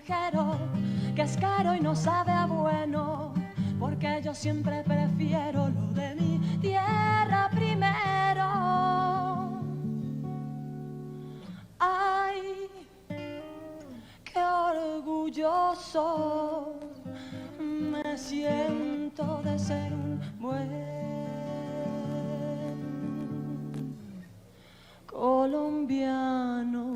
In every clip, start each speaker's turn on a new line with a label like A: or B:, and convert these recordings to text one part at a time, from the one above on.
A: ligero, que es caro y no sabe a bueno, porque yo siempre prefiero lo de mi tierra primero. Ay, qué orgulloso me siento de ser un buen colombiano.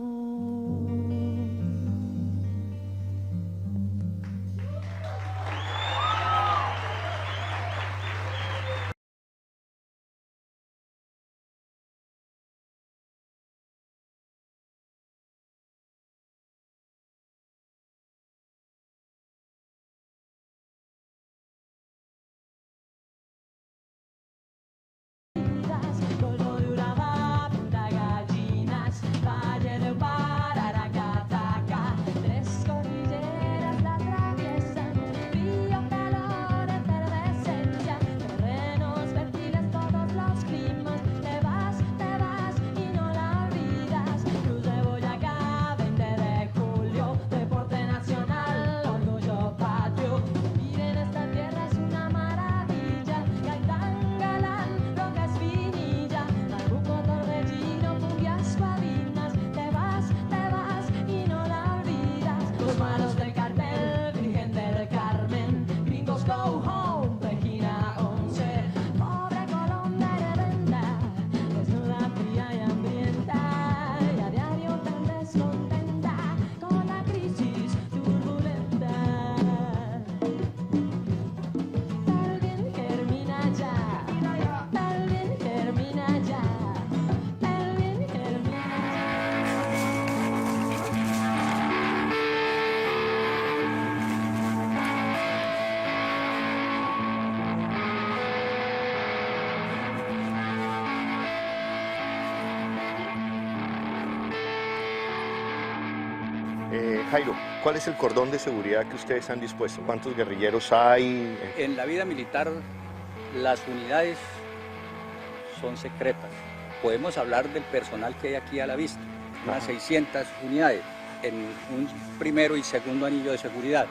B: Jairo, ¿cuál es el cordón de seguridad que ustedes han dispuesto? ¿Cuántos guerrilleros hay?
C: En la vida militar, las unidades son secretas. Podemos hablar del personal que hay aquí a la vista, unas 600 unidades en un primero y segundo anillo de seguridad.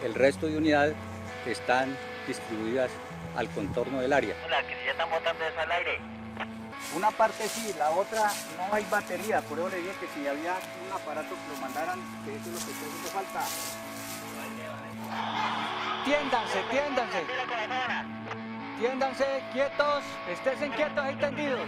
C: El resto de unidades están distribuidas al contorno del área.
D: Hola, que si ya están botando eso al aire.
C: Una parte sí, la otra no hay batería, por eso le dije que si había un aparato que lo mandaran, que eso es lo que está haciendo falta. Tiéndanse, quietos, esténse quietos ahí tendidos.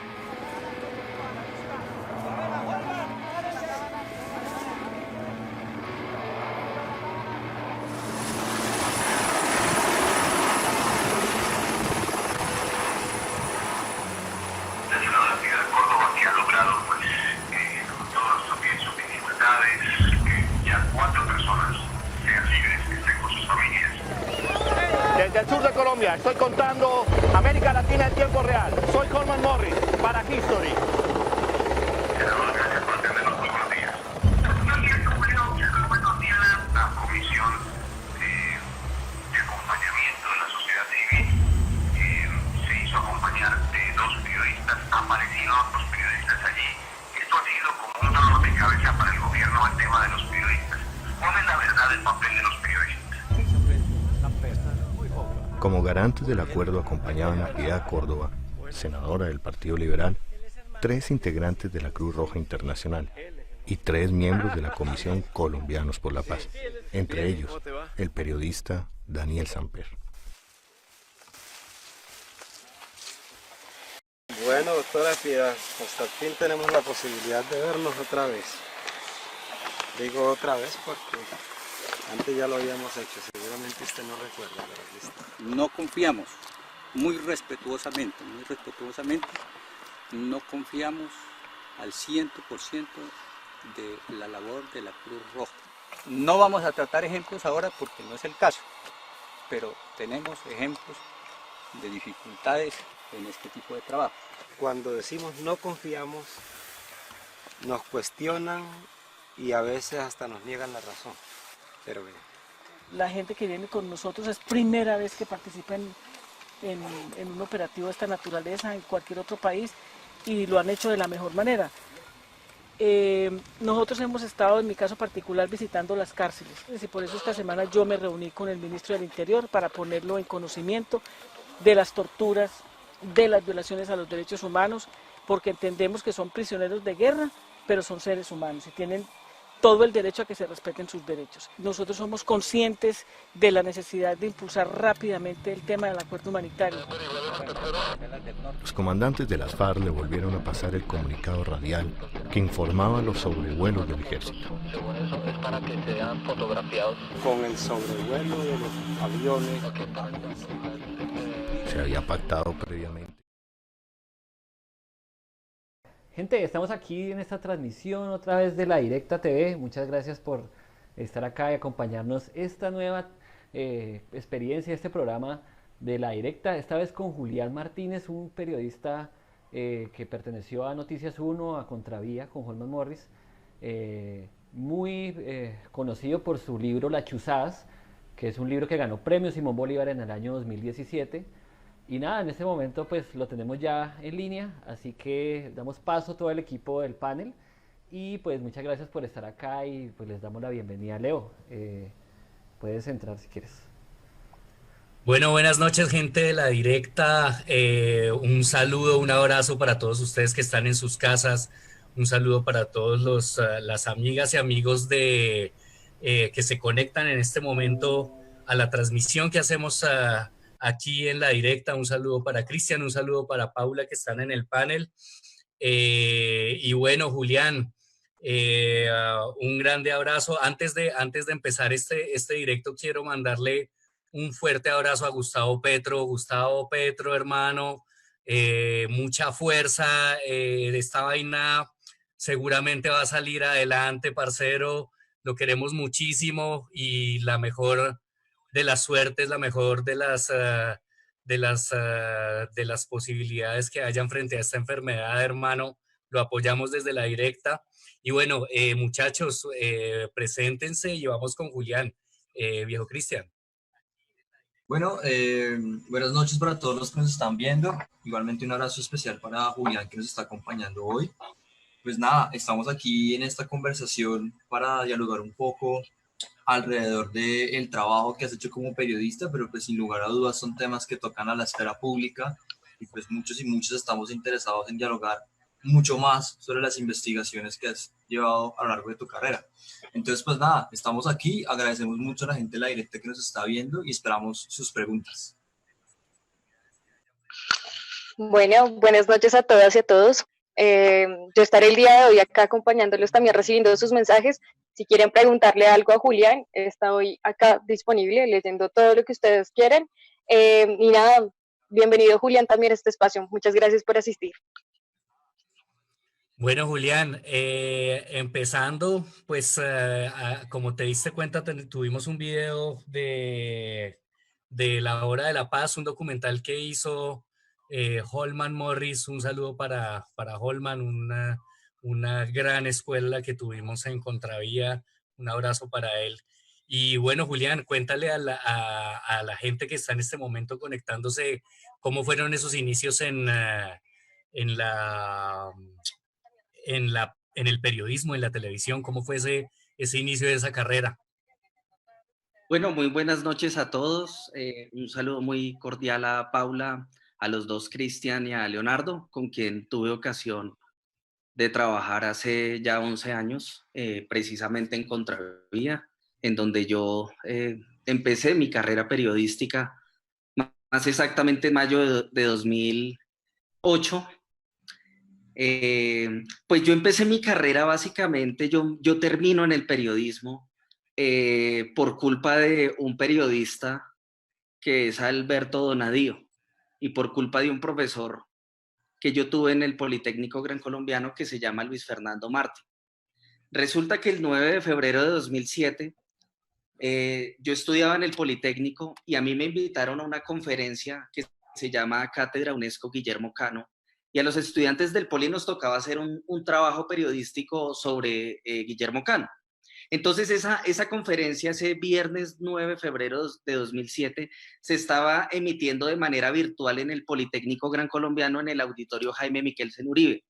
B: Desde el sur de Colombia, estoy contando América Latina en tiempo real. Soy Coleman Morris, para History.
E: Gracias por atendernos. Muy buenos días. La comisión de acompañamiento de la sociedad civil se hizo acompañar de dos periodistas. Aparecieron otros periodistas allí. Esto ha sido como un dolor de cabeza para el gobierno el tema de los periodistas. ¿Cuál es la verdad del papel de los periodistas?
B: Como garantes del acuerdo acompañaban a Piedad Córdoba, senadora del Partido Liberal, 3 integrantes de la Cruz Roja Internacional y 3 miembros de la Comisión Colombianos por la Paz, entre ellos el periodista Daniel Samper.
F: Bueno, doctora Piedad, hasta el fin tenemos la posibilidad de vernos otra vez. Digo otra vez porque antes ya lo habíamos hecho, seguramente usted no recuerda la lista.
C: No confiamos, muy respetuosamente, no confiamos al 100% de la labor de la Cruz Roja. No vamos a tratar ejemplos ahora porque no es el caso, pero tenemos ejemplos de dificultades en este tipo de trabajo.
F: Cuando decimos no confiamos, nos cuestionan y a veces hasta nos niegan la razón. Pero bien.
G: La gente que viene con nosotros es primera vez que participa en un operativo de esta naturaleza en cualquier otro país y lo han hecho de la mejor manera. nosotros hemos estado, en mi caso particular, visitando las cárceles. Y por eso esta semana yo me reuní con el ministro del Interior para ponerlo en conocimiento de las torturas, de las violaciones a los derechos humanos, porque entendemos que son prisioneros de guerra, pero son seres humanos y tienen todo el derecho a que se respeten sus derechos. Nosotros somos conscientes de la necesidad de impulsar rápidamente el tema del acuerdo humanitario.
B: Los comandantes de las FARC le volvieron a pasar el comunicado radial que informaba los sobrevuelos del ejército.
H: Según eso, es para que sean fotografiados.
F: Con el sobrevuelo de los aviones.
B: Se había pactado previamente.
I: Gente, estamos aquí en esta transmisión otra vez de La Directa TV. Muchas gracias por estar acá y acompañarnos esta nueva experiencia, este programa de La Directa, esta vez con Julián Martínez, un periodista que perteneció a Noticias 1, a Contravía, con Holman Morris, muy conocido por su libro Las Chuzadas, que es un libro que ganó premio Simón Bolívar en el año 2017. Y nada, en este momento pues lo tenemos ya en línea, así que damos paso a todo el equipo del panel y pues muchas gracias por estar acá y pues les damos la bienvenida. Leo, puedes entrar si quieres.
J: Bueno, buenas noches, gente de La Directa. Un saludo, un abrazo para todos ustedes que están en sus casas. Un saludo para todos las amigas y amigos que se conectan en este momento a la transmisión que hacemos aquí en La Directa. Un saludo para Cristian, un saludo para Paula que están en el panel. Y bueno, Julián, un grande abrazo. Antes de empezar este directo, quiero mandarle un fuerte abrazo a Gustavo Petro. Gustavo Petro, hermano, mucha fuerza. Esta vaina seguramente va a salir adelante, parcero. Lo queremos muchísimo y la mejor de las suertes, la mejor de las posibilidades que hayan frente a esta enfermedad, hermano. Lo apoyamos desde La Directa. Y bueno, muchachos, preséntense y vamos con Julián. Viejo Cristian.
K: Bueno, buenas noches para todos los que nos están viendo. Igualmente un abrazo especial para Julián que nos está acompañando hoy. Pues nada, estamos aquí en esta conversación para dialogar un poco alrededor del trabajo que has hecho como periodista, pero pues sin lugar a dudas son temas que tocan a la esfera pública y pues muchos y muchas estamos interesados en dialogar mucho más sobre las investigaciones que has llevado a lo largo de tu carrera. Entonces pues nada, estamos aquí, agradecemos mucho a la gente de La Directa que nos está viendo y esperamos sus preguntas.
L: Bueno, buenas noches a todas y a todos. Yo estaré el día de hoy acá acompañándolos, también recibiendo sus mensajes. Si quieren preguntarle algo a Julián, estoy acá disponible leyendo todo lo que ustedes quieran. Y nada, bienvenido Julián también a este espacio. Muchas gracias por asistir.
J: Bueno, Julián, empezando, pues como te diste cuenta, tuvimos un video de la Hora de la Paz, un documental que hizo Holman Morris. Un saludo para Holman, una gran escuela que tuvimos en Contravía. Un abrazo para él. Y bueno, Julián, cuéntale a la gente que está en este momento conectándose, cómo fueron esos inicios en el periodismo, en la televisión. ¿Cómo fue ese inicio de esa carrera?
M: Bueno, muy buenas noches a todos. Un saludo muy cordial a Paula, a los dos, Cristian y a Leonardo, con quien tuve ocasión de trabajar hace ya 11 años, precisamente en Contravía, en donde yo empecé mi carrera periodística, más exactamente en mayo de 2008. Pues yo empecé mi carrera básicamente, yo termino en el periodismo por culpa de un periodista que es Alberto Donadío y por culpa de un profesor que yo tuve en el Politécnico Gran Colombiano que se llama Luis Fernando Martí. Resulta que el 9 de febrero de 2007 yo estudiaba en el Politécnico y a mí me invitaron a una conferencia que se llama Cátedra UNESCO Guillermo Cano, y a los estudiantes del Poli nos tocaba hacer un trabajo periodístico sobre Guillermo Cano. Entonces esa conferencia, ese viernes 9 de febrero de 2007, se estaba emitiendo de manera virtual en el Politécnico Gran Colombiano en el auditorio Jaime Miquelsen Uribe.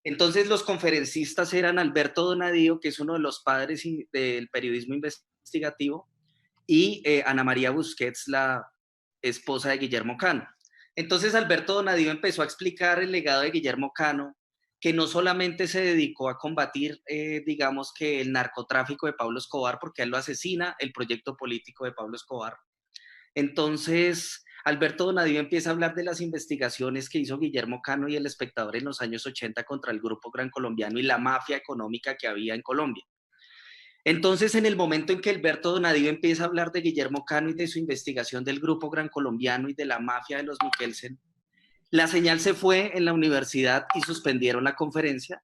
M: Entonces los conferencistas eran Alberto Donadío, que es uno de los padres del periodismo investigativo, y Ana María Busquets, la esposa de Guillermo Cano. Entonces Alberto Donadío empezó a explicar el legado de Guillermo Cano, que no solamente se dedicó a combatir, digamos que el narcotráfico de Pablo Escobar, porque él lo asesina el proyecto político de Pablo Escobar. Entonces Alberto Donadío empieza a hablar de las investigaciones que hizo Guillermo Cano y El Espectador en los años 80 contra el Grupo Gran Colombiano y la mafia económica que había en Colombia. Entonces, en el momento en que Alberto Donadío empieza a hablar de Guillermo Cano y de su investigación del Grupo Gran Colombiano y de la mafia de los Mikkelsen, la señal se fue en la universidad y suspendieron la conferencia.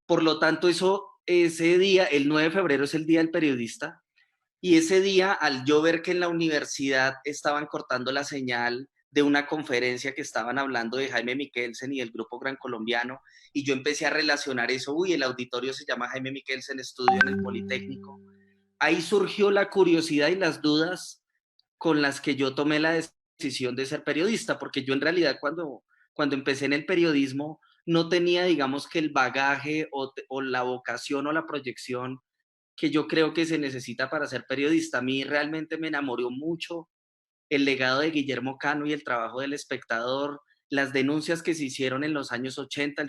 M: Por lo tanto, ese día, el 9 de febrero, es el Día del Periodista. Y ese día, al yo ver que en la universidad estaban cortando la señal de una conferencia que estaban hablando de Jaime Mikkelsen y el Grupo Gran Colombiano, y yo empecé a relacionar eso, el auditorio se llama Jaime Mikkelsen Estudio en el Politécnico. Ahí surgió la curiosidad y las dudas con las que yo tomé la decisión de ser periodista, porque yo en realidad cuando empecé en el periodismo no tenía, digamos, que el bagaje o la vocación o la proyección que yo creo que se necesita para ser periodista. A mí realmente me enamoró mucho el legado de Guillermo Cano y el trabajo del Espectador, las denuncias que se hicieron en los años 80,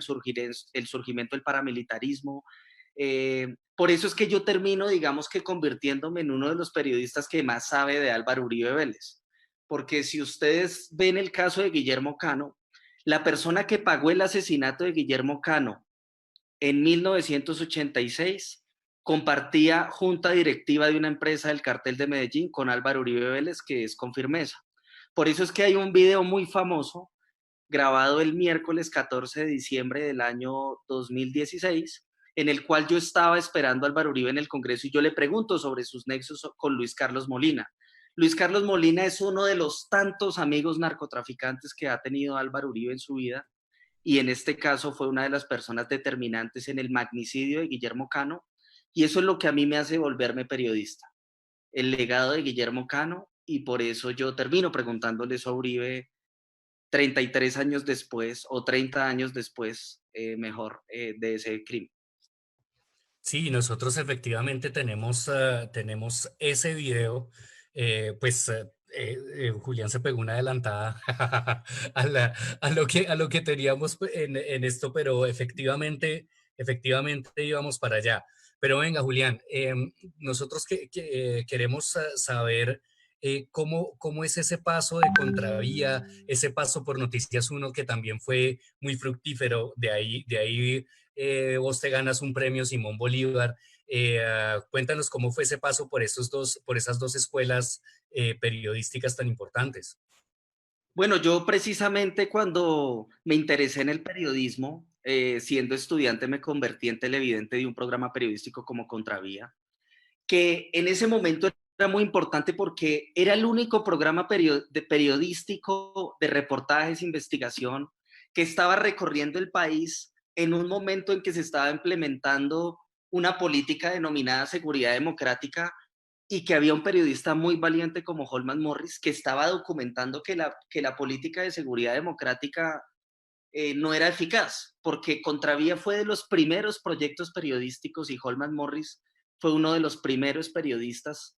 M: el surgimiento del paramilitarismo. Por eso es que yo termino, digamos que convirtiéndome en uno de los periodistas que más sabe de Álvaro Uribe Vélez. Porque si ustedes ven el caso de Guillermo Cano, la persona que pagó el asesinato de Guillermo Cano en 1986 compartía junta directiva de una empresa del cartel de Medellín con Álvaro Uribe Vélez, que es Con Firmeza. Por eso es que hay un video muy famoso grabado el miércoles 14 de diciembre del año 2016, en el cual yo estaba esperando a Álvaro Uribe en el Congreso y yo le pregunto sobre sus nexos con Luis Carlos Molina. Luis Carlos Molina es uno de los tantos amigos narcotraficantes que ha tenido Álvaro Uribe en su vida, y en este caso fue una de las personas determinantes en el magnicidio de Guillermo Cano, y eso es lo que a mí me hace volverme periodista, el legado de Guillermo Cano, y por eso yo termino preguntándole a Uribe 33 años después, o 30 años después, de ese crimen.
J: Sí, nosotros efectivamente tenemos ese video, Julián se pegó una adelantada a lo que teníamos en esto, pero efectivamente íbamos para allá. Pero venga, Julián, nosotros queremos saber cómo es ese paso de Contravía, ese paso por Noticias 1 que también fue muy fructífero. De ahí vos te ganas un premio Simón Bolívar. Cuéntanos cómo fue ese paso por esas dos escuelas periodísticas tan importantes.
M: Bueno, yo precisamente cuando me interesé en el periodismo, siendo estudiante me convertí en televidente de un programa periodístico como Contravía, que en ese momento era muy importante porque era el único programa periodístico de reportajes, investigación, que estaba recorriendo el país en un momento en que se estaba implementando una política denominada seguridad democrática, y que había un periodista muy valiente como Holman Morris que estaba documentando que la política de seguridad democrática no era eficaz, porque Contravía fue de los primeros proyectos periodísticos y Holman Morris fue uno de los primeros periodistas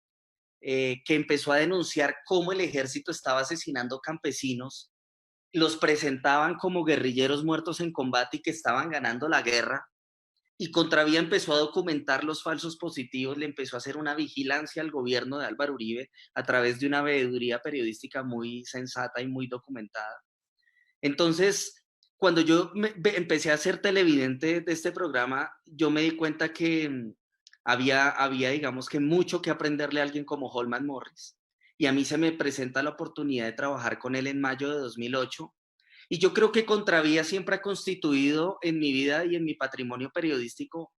M: que empezó a denunciar cómo el ejército estaba asesinando campesinos, los presentaban como guerrilleros muertos en combate y que estaban ganando la guerra. Y Contravía empezó a documentar los falsos positivos, le empezó a hacer una vigilancia al gobierno de Álvaro Uribe a través de una veeduría periodística muy sensata y muy documentada. Entonces, cuando yo empecé a ser televidente de este programa, yo me di cuenta que había, digamos que mucho que aprenderle a alguien como Holman Morris. Y a mí se me presenta la oportunidad de trabajar con él en mayo de 2008. Y yo creo que Contravía siempre ha constituido en mi vida y en mi patrimonio periodístico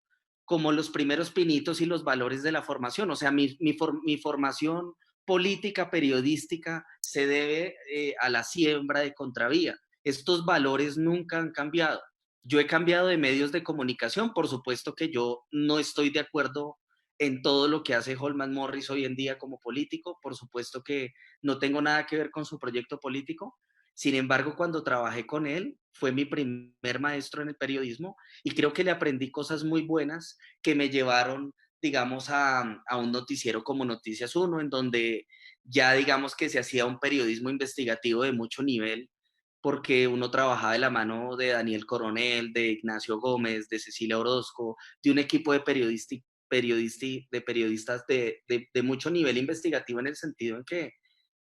M: como los primeros pinitos y los valores de la formación. O sea, mi formación política, periodística, se debe a la siembra de Contravía. Estos valores nunca han cambiado. Yo he cambiado de medios de comunicación, por supuesto que yo no estoy de acuerdo en todo lo que hace Holman Morris hoy en día como político, por supuesto que no tengo nada que ver con su proyecto político, Sin embargo, cuando trabajé con él, fue mi primer maestro en el periodismo y creo que le aprendí cosas muy buenas que me llevaron, digamos, a un noticiero como Noticias 1, en donde ya digamos que se hacía un periodismo investigativo de mucho nivel, porque uno trabajaba de la mano de Daniel Coronel, de Ignacio Gómez, de Cecilia Orozco, de un equipo de periodistas de mucho nivel investigativo, en el sentido en que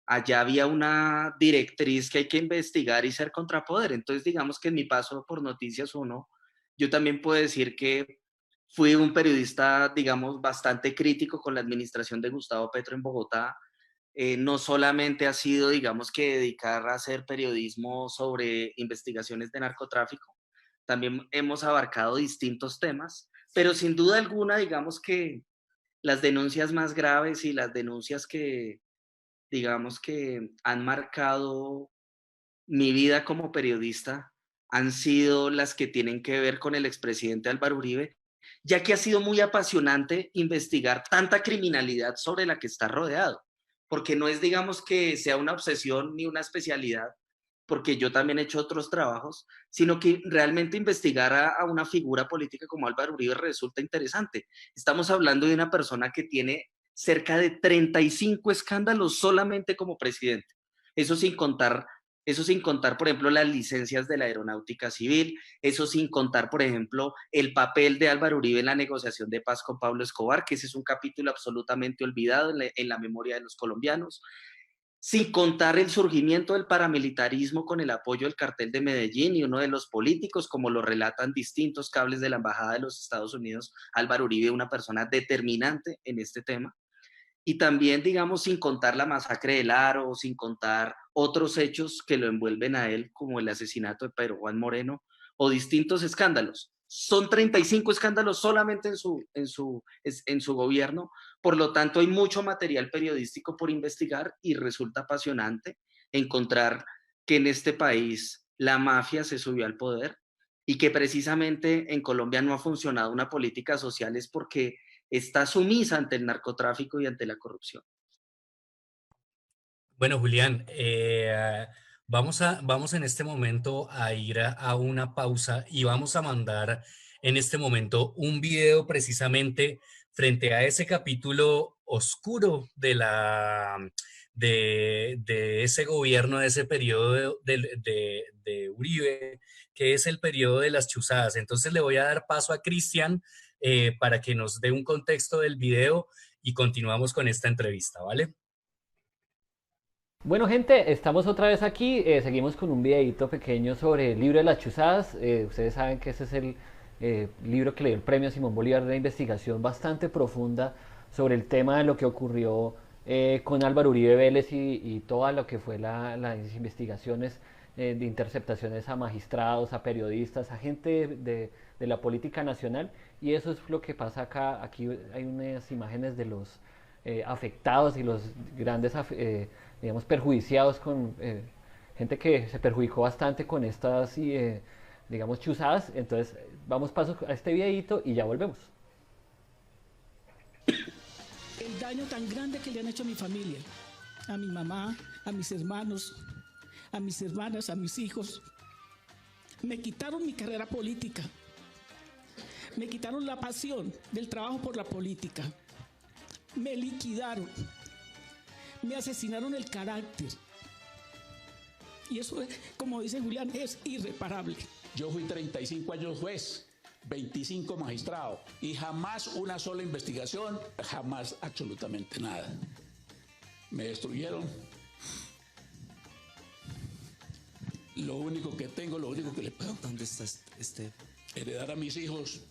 M: allá había una directriz que hay que investigar y ser contrapoder. Entonces, digamos que en mi paso por Noticias 1, yo también puedo decir que fui un periodista, digamos, bastante crítico con la administración de Gustavo Petro en Bogotá. No solamente ha sido, digamos, que dedicar a hacer periodismo sobre investigaciones de narcotráfico, también hemos abarcado distintos temas, pero sin duda alguna, digamos que las denuncias más graves y las denuncias que, digamos, que han marcado mi vida como periodista han sido las que tienen que ver con el expresidente Álvaro Uribe, ya que ha sido muy apasionante investigar tanta criminalidad sobre la que está rodeado, porque no es, digamos, que sea una obsesión ni una especialidad, porque yo también he hecho otros trabajos, sino que realmente investigar a una figura política como Álvaro Uribe resulta interesante. Estamos hablando de una persona que tiene cerca de 35 escándalos solamente como presidente. Eso sin contar, por ejemplo, las licencias de la aeronáutica civil, eso sin contar, por ejemplo, el papel de Álvaro Uribe en la negociación de paz con Pablo Escobar, que ese es un capítulo absolutamente olvidado en la memoria de los colombianos, sin contar el surgimiento del paramilitarismo con el apoyo del cartel de Medellín y uno de los políticos, como lo relatan distintos cables de la Embajada de los Estados Unidos, Álvaro Uribe, una persona determinante en este tema. Y también, digamos, sin contar la masacre del Aro, sin contar otros hechos que lo envuelven a él, como el asesinato de Pedro Juan Moreno, o distintos escándalos. Son 35 escándalos solamente en su gobierno, por lo tanto hay mucho material periodístico por investigar y resulta apasionante encontrar que en este país la mafia se subió al poder y que precisamente en Colombia no ha funcionado una política social es porque está sumisa ante el narcotráfico y ante la corrupción.
J: Bueno, Julián, vamos en este momento a ir a una pausa y vamos a mandar en este momento un video precisamente frente a ese capítulo oscuro de ese gobierno, de ese periodo de Uribe, que es el periodo de las chuzadas. Entonces le voy a dar paso a Cristian para que nos dé un contexto del video y continuamos con esta entrevista, ¿vale?
I: Bueno, gente, estamos otra vez aquí, seguimos con un videito pequeño sobre el libro de las chuzadas. Ustedes saben que ese es el libro que le dio el premio Simón Bolívar de investigación bastante profunda sobre el tema de lo que ocurrió con Álvaro Uribe Vélez y todo lo que fue las investigaciones de interceptaciones a magistrados, a periodistas, a gente de la política nacional, y eso es lo que pasa acá. Aquí hay unas imágenes de los afectados y los grandes digamos, perjudiciados, con gente que se perjudicó bastante con estas, digamos, chuzadas. Entonces, vamos paso a este videito y ya volvemos.
N: El daño tan grande que le han hecho a mi familia, a mi mamá, a mis hermanos, a mis hermanas, a mis hijos. Me quitaron mi carrera política. Me quitaron la pasión del trabajo por la política. Me liquidaron. Me asesinaron el carácter. Y eso, como dice Julián, es irreparable.
O: Yo fui 35 años juez, 25 magistrado y jamás una sola investigación, jamás absolutamente nada. Me destruyeron. Lo único que tengo, lo único que le puedo...
P: ¿Dónde está
O: heredar a mis hijos,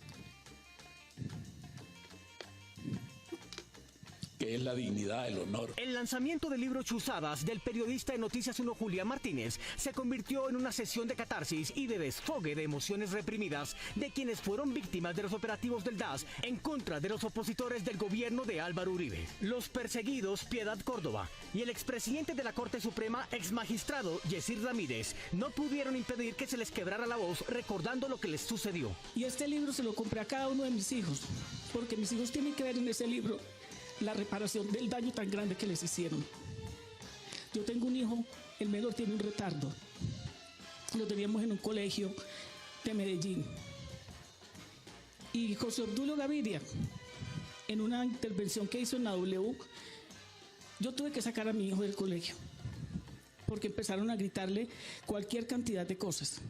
O: que es la dignidad, el honor.
Q: El lanzamiento del libro Chuzadas del periodista de Noticias 1 Julián Martínez se convirtió en una sesión de catarsis y de desfogue de emociones reprimidas de quienes fueron víctimas de los operativos del DAS en contra de los opositores del gobierno de Álvaro Uribe. Los perseguidos Piedad Córdoba y el expresidente de la Corte Suprema, exmagistrado Yesir Ramírez, no pudieron impedir que se les quebrara la voz recordando lo que les sucedió.
N: Y este libro se lo compré a cada uno de mis hijos, porque mis hijos tienen que ver en ese libro la reparación del daño tan grande que les hicieron. Yo tengo un hijo el menor tiene un retardo. Lo teníamos en un colegio de Medellín. Y José Obdulio Gaviria, en una intervención que hizo en la W, yo tuve que sacar a mi hijo del colegio, porque empezaron a gritarle cualquier cantidad de cosas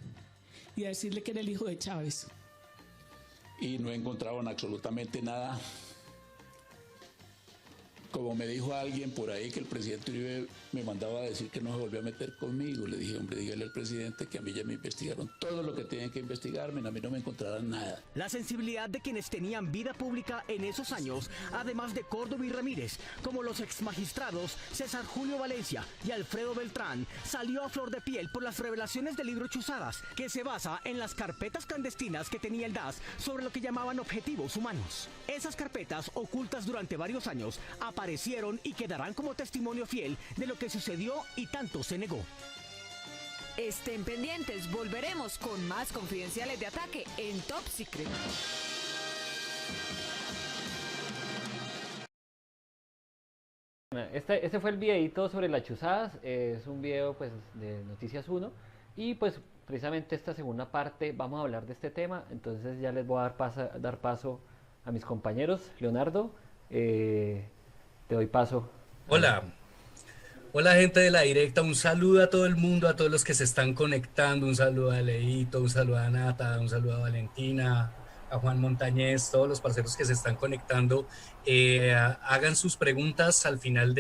N: y a decirle que era el hijo de Chávez.
O: Y no encontraron absolutamente nada. Como me dijo alguien por ahí que el presidente Uribe me mandaba a decir que no se volvió a meter conmigo, le dije, hombre, dígale al presidente que a mí ya me investigaron todo lo que tienen que investigarme, a mí no me encontrarán nada.
Q: La sensibilidad de quienes tenían vida pública en esos años, además de Córdoba y Ramírez, como los exmagistrados César Julio Valencia y Alfredo Beltrán, salió a flor de piel por las revelaciones del libro Chuzadas, que se basa en las carpetas clandestinas que tenía el DAS sobre lo que llamaban objetivos humanos. Esas carpetas, ocultas durante varios años, aparecieron y quedarán como testimonio fiel de lo que sucedió y tanto se negó.
P: Estén pendientes, volveremos con más Confidenciales de Ataque en Top Secret.
I: Este fue el videito sobre las chuzadas, es un video pues de Noticias 1 y pues precisamente esta segunda parte vamos a hablar de este tema, entonces ya les voy a dar paso a mis compañeros. Leonardo, te doy paso.
J: Hola. Hola gente de La Directa, un saludo a todo el mundo, a todos los que se están conectando, un saludo a Leito, un saludo a Nata, un saludo a Valentina, a Juan Montañez, todos los parceros que se están conectando. Hagan sus preguntas al final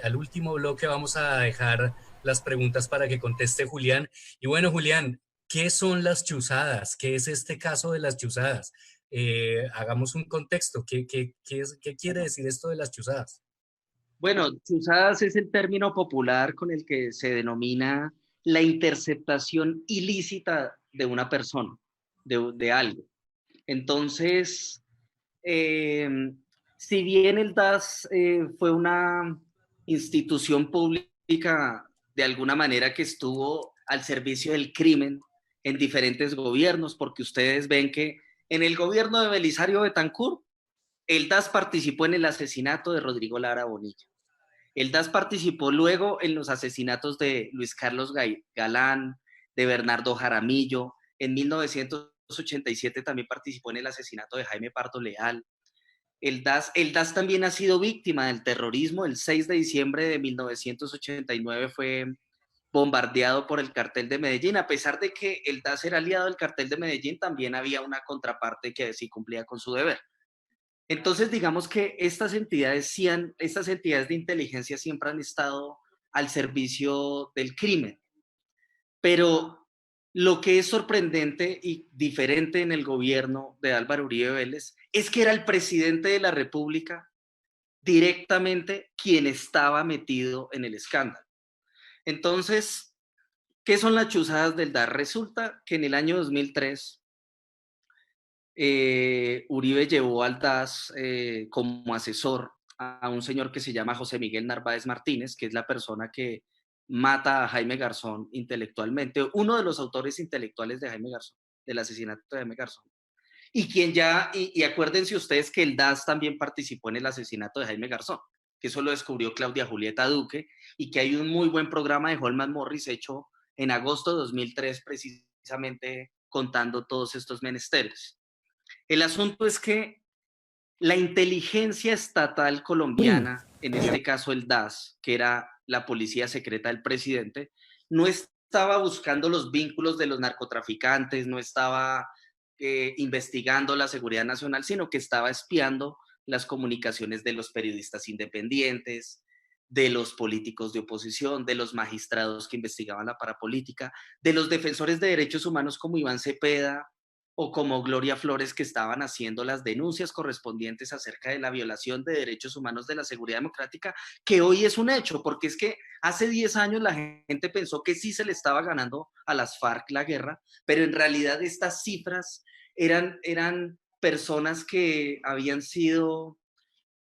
J: al último bloque vamos a dejar las preguntas para que conteste Julián. Y bueno, Julián, ¿qué son las chuzadas? ¿Qué es este caso de las chuzadas? Hagamos un contexto, ¿qué quiere decir esto de las chuzadas?
M: Bueno, chuzadas es el término popular con el que se denomina la interceptación ilícita de una persona, de algo. Entonces, si bien el DAS fue una institución pública de alguna manera que estuvo al servicio del crimen en diferentes gobiernos, porque ustedes ven que en el gobierno de Belisario Betancur, el DAS participó en el asesinato de Rodrigo Lara Bonilla. El DAS participó luego en los asesinatos de Luis Carlos Galán, de Bernardo Jaramillo. En 1987 también participó en el asesinato de Jaime Pardo Leal. El DAS también ha sido víctima del terrorismo. El 6 de diciembre de 1989 fue bombardeado por el cartel de Medellín. A pesar de que el DAS era aliado del cartel de Medellín, también había una contraparte que sí cumplía con su deber. Entonces, digamos que estas entidades de inteligencia siempre han estado al servicio del crimen. Pero lo que es sorprendente y diferente en el gobierno de Álvaro Uribe Vélez es que era el presidente de la República directamente quien estaba metido en el escándalo. Entonces, ¿qué son las chuzadas del DAS? Resulta que en el año 2003, Uribe llevó al DAS como asesor a un señor que se llama José Miguel Narváez Martínez, que es la persona que mata a Jaime Garzón intelectualmente, uno de los autores intelectuales de Jaime Garzón, del asesinato de Jaime Garzón. Y acuérdense ustedes que el DAS también participó en el asesinato de Jaime Garzón, que eso lo descubrió Claudia Julieta Duque, y que hay un muy buen programa de Holman Morris hecho en agosto de 2003, precisamente contando todos estos menesteres. El asunto es que la inteligencia estatal colombiana, en este caso el DAS, que era la policía secreta del presidente, no estaba buscando los vínculos de los narcotraficantes, no estaba investigando la seguridad nacional, sino que estaba espiando las comunicaciones de los periodistas independientes, de los políticos de oposición, de los magistrados que investigaban la parapolítica, de los defensores de derechos humanos como Iván Cepeda o como Gloria Flores, que estaban haciendo las denuncias correspondientes acerca de la violación de derechos humanos de la seguridad democrática, que hoy es un hecho, porque es que hace 10 años la gente pensó que sí se le estaba ganando a las FARC la guerra, pero en realidad estas cifras eran personas que habían sido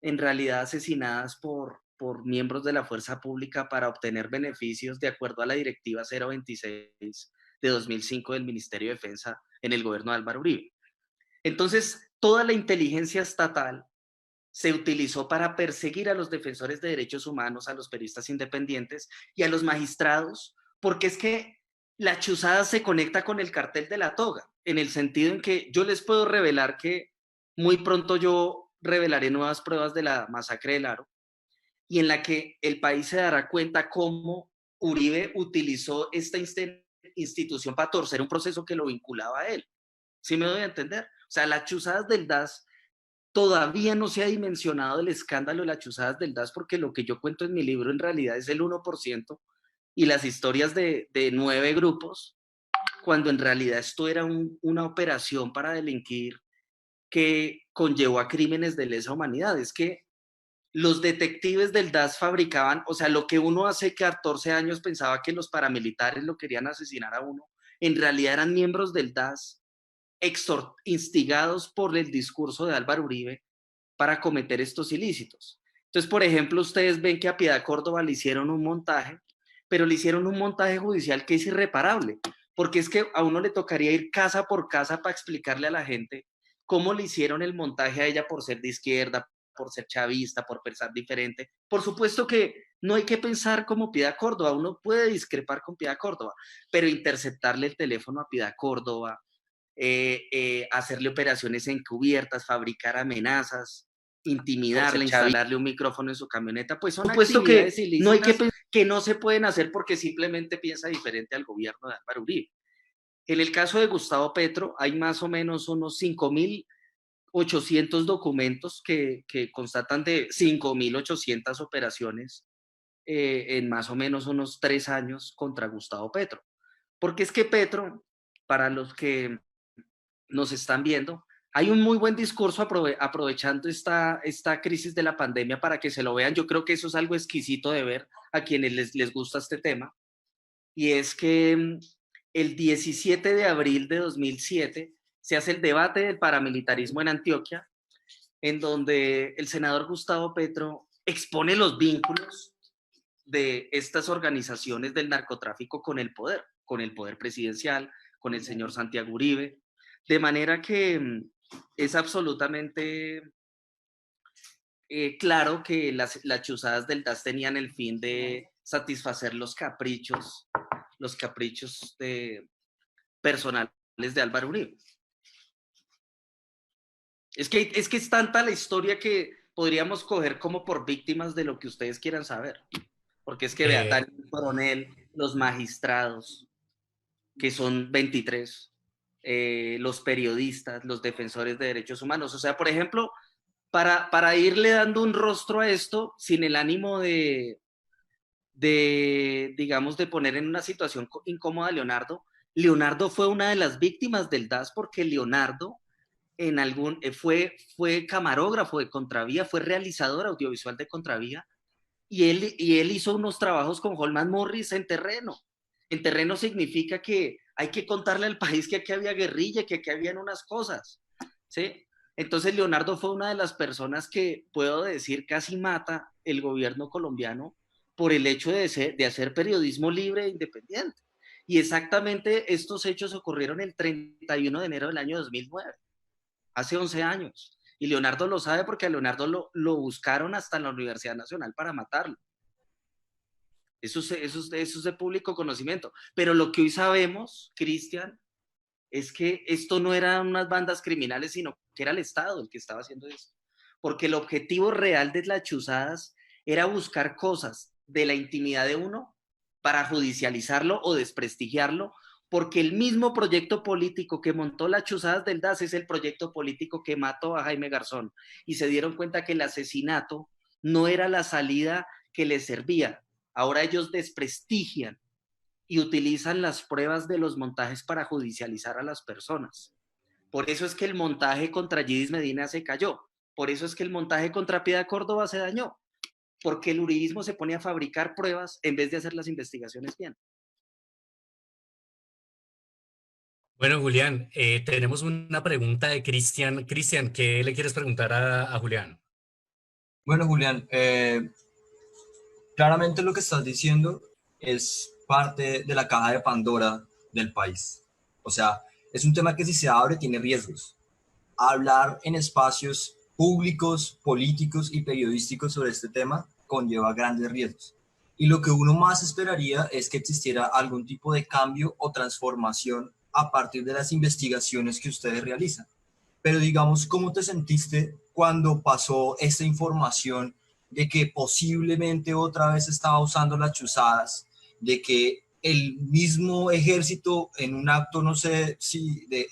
M: en realidad asesinadas por miembros de la fuerza pública para obtener beneficios de acuerdo a la Directiva 026 de 2005 del Ministerio de Defensa en el gobierno de Álvaro Uribe. Entonces, toda la inteligencia estatal se utilizó para perseguir a los defensores de derechos humanos, a los periodistas independientes y a los magistrados, porque es que la chuzada se conecta con el cartel de la toga, en el sentido en que yo les puedo revelar que muy pronto yo revelaré nuevas pruebas de la masacre del Aro, y en la que el país se dará cuenta cómo Uribe utilizó esta institución para torcer un proceso que lo vinculaba a él. ¿Sí me doy a entender? O sea, las chuzadas del DAS, todavía no se ha dimensionado el escándalo de las chuzadas del DAS, porque lo que yo cuento en mi libro en realidad es el 1%, y las historias de 9 grupos, cuando en realidad esto era una operación para delinquir que conllevó a crímenes de lesa humanidad. Es que los detectives del DAS fabricaban, o sea, lo que uno hace 14 años pensaba que los paramilitares lo querían asesinar a uno, en realidad eran miembros del DAS instigados por el discurso de Álvaro Uribe para cometer estos ilícitos. Entonces, por ejemplo, ustedes ven que a Piedad Córdoba le hicieron un montaje, pero le hicieron un montaje judicial que es irreparable, porque es que a uno le tocaría ir casa por casa para explicarle a la gente cómo le hicieron el montaje a ella por ser de izquierda, por ser chavista, por pensar diferente. Por supuesto que no hay que pensar como Piedad Córdoba, uno puede discrepar con Piedad Córdoba, pero interceptarle el teléfono a Piedad Córdoba, hacerle operaciones encubiertas, fabricar amenazas, intimidarle, instalarle un micrófono en su camioneta, pues son actividades ilícitas no hay que no se pueden hacer porque simplemente piensa diferente al gobierno de Álvaro Uribe. En el caso de Gustavo Petro hay más o menos unos 5.800 documentos que constatan de 5.800 operaciones en más o menos unos 3 años contra Gustavo Petro. Porque es que Petro, para los que nos están viendo, hay un muy buen discurso aprovechando esta crisis de la pandemia para que se lo vean. Yo creo que eso es algo exquisito de ver a quienes les gusta este tema. Y es que el 17 de abril de 2007 se hace el debate del paramilitarismo en Antioquia, en donde el senador Gustavo Petro expone los vínculos de estas organizaciones del narcotráfico con el poder presidencial, con el señor Santiago Uribe, de manera que es absolutamente claro que las chuzadas del DAS tenían el fin de satisfacer los caprichos personales de Álvaro Uribe. Es que es tanta la historia que podríamos coger como por víctimas de lo que ustedes quieran saber. Porque es que vean, Daniel Coronel, los magistrados, que son 23, los periodistas, los defensores de derechos humanos. O sea, por ejemplo, para irle dando un rostro a esto, sin el ánimo de digamos, de poner en una situación incómoda a Leonardo fue una de las víctimas del DAS, porque Leonardo fue camarógrafo de Contravía, fue realizador audiovisual de Contravía, y él hizo unos trabajos con Holman Morris en terreno. En terreno significa que hay que contarle al país que aquí había guerrilla, que aquí habían unas cosas, ¿sí? Entonces Leonardo fue una de las personas que, puedo decir, casi mata el gobierno colombiano por el hecho de hacer periodismo libre e independiente. Y exactamente estos hechos ocurrieron el 31 de enero del año 2009, hace 11 años. Y Leonardo lo sabe porque a Leonardo lo buscaron hasta en la Universidad Nacional para matarlo. Eso es de público conocimiento. Pero lo que hoy sabemos, Cristian, es que esto no eran unas bandas criminales, sino que era el Estado el que estaba haciendo esto. Porque el objetivo real de las chuzadas era buscar cosas de la intimidad de uno para judicializarlo o desprestigiarlo, porque el mismo proyecto político que montó las chuzadas del DAS es el proyecto político que mató a Jaime Garzón, y se dieron cuenta que el asesinato no era la salida que les servía. Ahora ellos desprestigian y utilizan las pruebas de los montajes para judicializar a las personas. Por eso es que el montaje contra Yidis Medina se cayó, por eso es que el montaje contra Piedad Córdoba se dañó, porque el uribismo se pone a fabricar pruebas en vez de hacer las investigaciones bien.
J: Bueno, Julián, tenemos una pregunta de Cristian. Cristian, ¿qué le quieres preguntar a Julián?
K: Bueno, Julián, claramente lo que estás diciendo es parte de la caja de Pandora del país. O sea, es un tema que si se abre tiene riesgos. Hablar en espacios públicos, políticos y periodísticos sobre este tema conlleva grandes riesgos. Y lo que uno más esperaría es que existiera algún tipo de cambio o transformación a partir de las investigaciones que ustedes realizan. Pero digamos, ¿cómo te sentiste cuando pasó esta información de que posiblemente otra vez estaba usando las chuzadas, de que el mismo ejército en un acto, no sé si de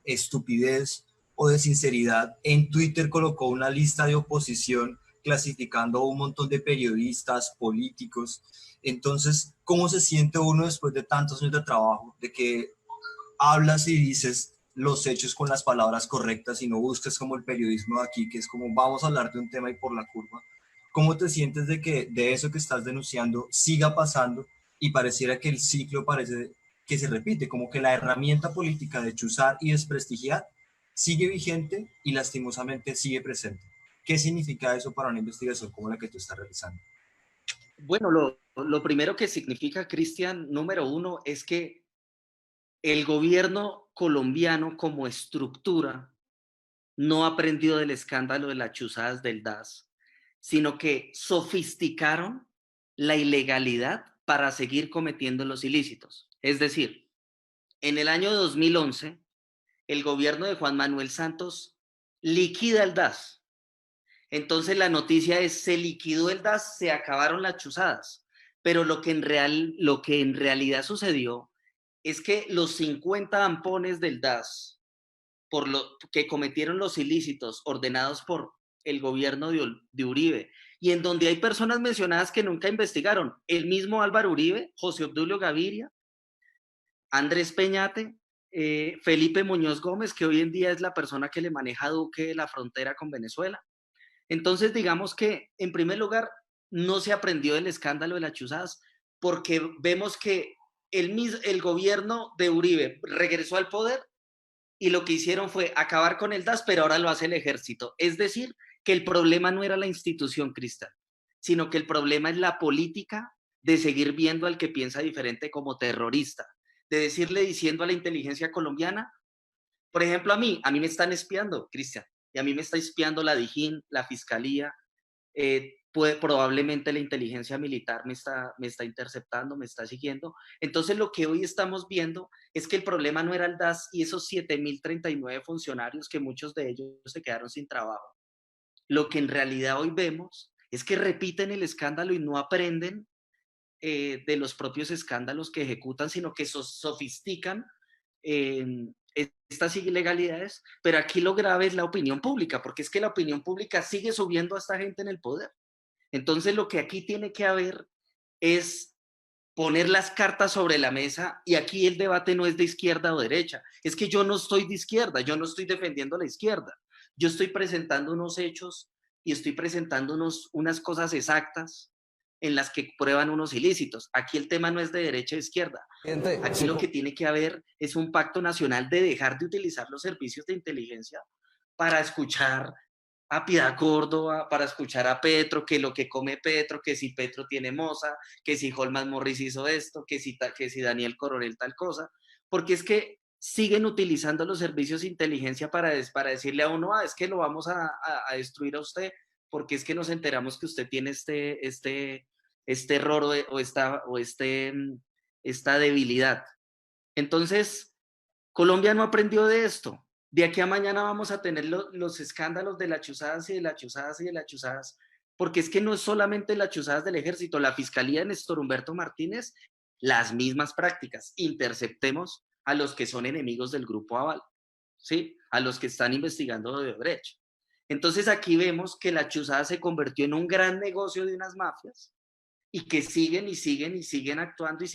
K: estupidez o de sinceridad, en Twitter colocó una lista de oposición clasificando a un montón de periodistas, políticos? Entonces, ¿cómo se siente uno después de tantos años de trabajo, de que hablas y dices los hechos con las palabras correctas y no busques como el periodismo de aquí, que es como vamos a hablar de un tema y por la curva? ¿Cómo te sientes de que de eso que estás denunciando siga pasando y pareciera que el ciclo parece que se repite, como que la herramienta política de chuzar y desprestigiar sigue vigente y lastimosamente sigue presente? ¿Qué significa eso para una investigación como la que tú estás realizando?
M: Bueno, lo primero que significa, Cristian, número uno, es que el gobierno colombiano como estructura no aprendió del escándalo de las chuzadas del DAS, sino que sofisticaron la ilegalidad para seguir cometiendo los ilícitos. Es decir, en el año 2011, el gobierno de Juan Manuel Santos liquida el DAS. Entonces la noticia es, se liquidó el DAS, se acabaron las chuzadas. Pero lo que en realidad sucedió es que los 50 ampones del DAS por lo que cometieron los ilícitos ordenados por el gobierno de Uribe, y en donde hay personas mencionadas que nunca investigaron, el mismo Álvaro Uribe, José Obdulio Gaviria, Andrés Peñate, Felipe Muñoz Gómez, que hoy en día es la persona que le maneja a Duque la frontera con Venezuela. Entonces, digamos que, en primer lugar, no se aprendió del escándalo de las chuzadas, porque vemos que el gobierno de Uribe regresó al poder y lo que hicieron fue acabar con el DAS, pero ahora lo hace el ejército. Es decir, que el problema no era la institución, Cristian, sino que el problema es la política de seguir viendo al que piensa diferente como terrorista, de diciendo a la inteligencia colombiana, por ejemplo, a mí me están espiando, Cristian, y a mí me está espiando la DIJÍN, la Fiscalía, probablemente la inteligencia militar me está interceptando, me está siguiendo. Entonces lo que hoy estamos viendo es que el problema no era el DAS y esos 7.039 funcionarios, que muchos de ellos se quedaron sin trabajo. Lo que en realidad hoy vemos es que repiten el escándalo y no aprenden de los propios escándalos que ejecutan, sino que sofistican estas ilegalidades. Pero aquí lo grave es la opinión pública, porque es que la opinión pública sigue subiendo a esta gente en el poder. Entonces lo que aquí tiene que haber es poner las cartas sobre la mesa, y aquí el debate no es de izquierda o derecha, es que yo no estoy de izquierda, yo no estoy defendiendo a la izquierda, yo estoy presentando unos hechos y estoy presentando unas cosas exactas en las que prueban unos ilícitos. Aquí el tema no es de derecha o izquierda, aquí lo que tiene que haber es un pacto nacional de dejar de utilizar los servicios de inteligencia para escuchar a Piedad Córdoba, para escuchar a Petro, que lo que come Petro, que si Petro tiene moza, que si Holman Morris hizo esto, que si Daniel Coronel tal cosa, porque es que siguen utilizando los servicios de inteligencia para decirle a uno, es que lo vamos a destruir a usted, porque es que nos enteramos que usted tiene este error o esta debilidad. Entonces, Colombia no aprendió de esto. De aquí a mañana vamos a tener los escándalos de las chuzadas y de las chuzadas y de las chuzadas, porque es que no es solamente las chuzadas del ejército, la Fiscalía de Néstor Humberto Martínez, las mismas prácticas. Interceptemos a los que son enemigos del Grupo Aval, ¿sí? A los que están investigando de Odebrecht. Entonces aquí vemos que la chuzada se convirtió en un gran negocio de unas mafias, y que siguen actuando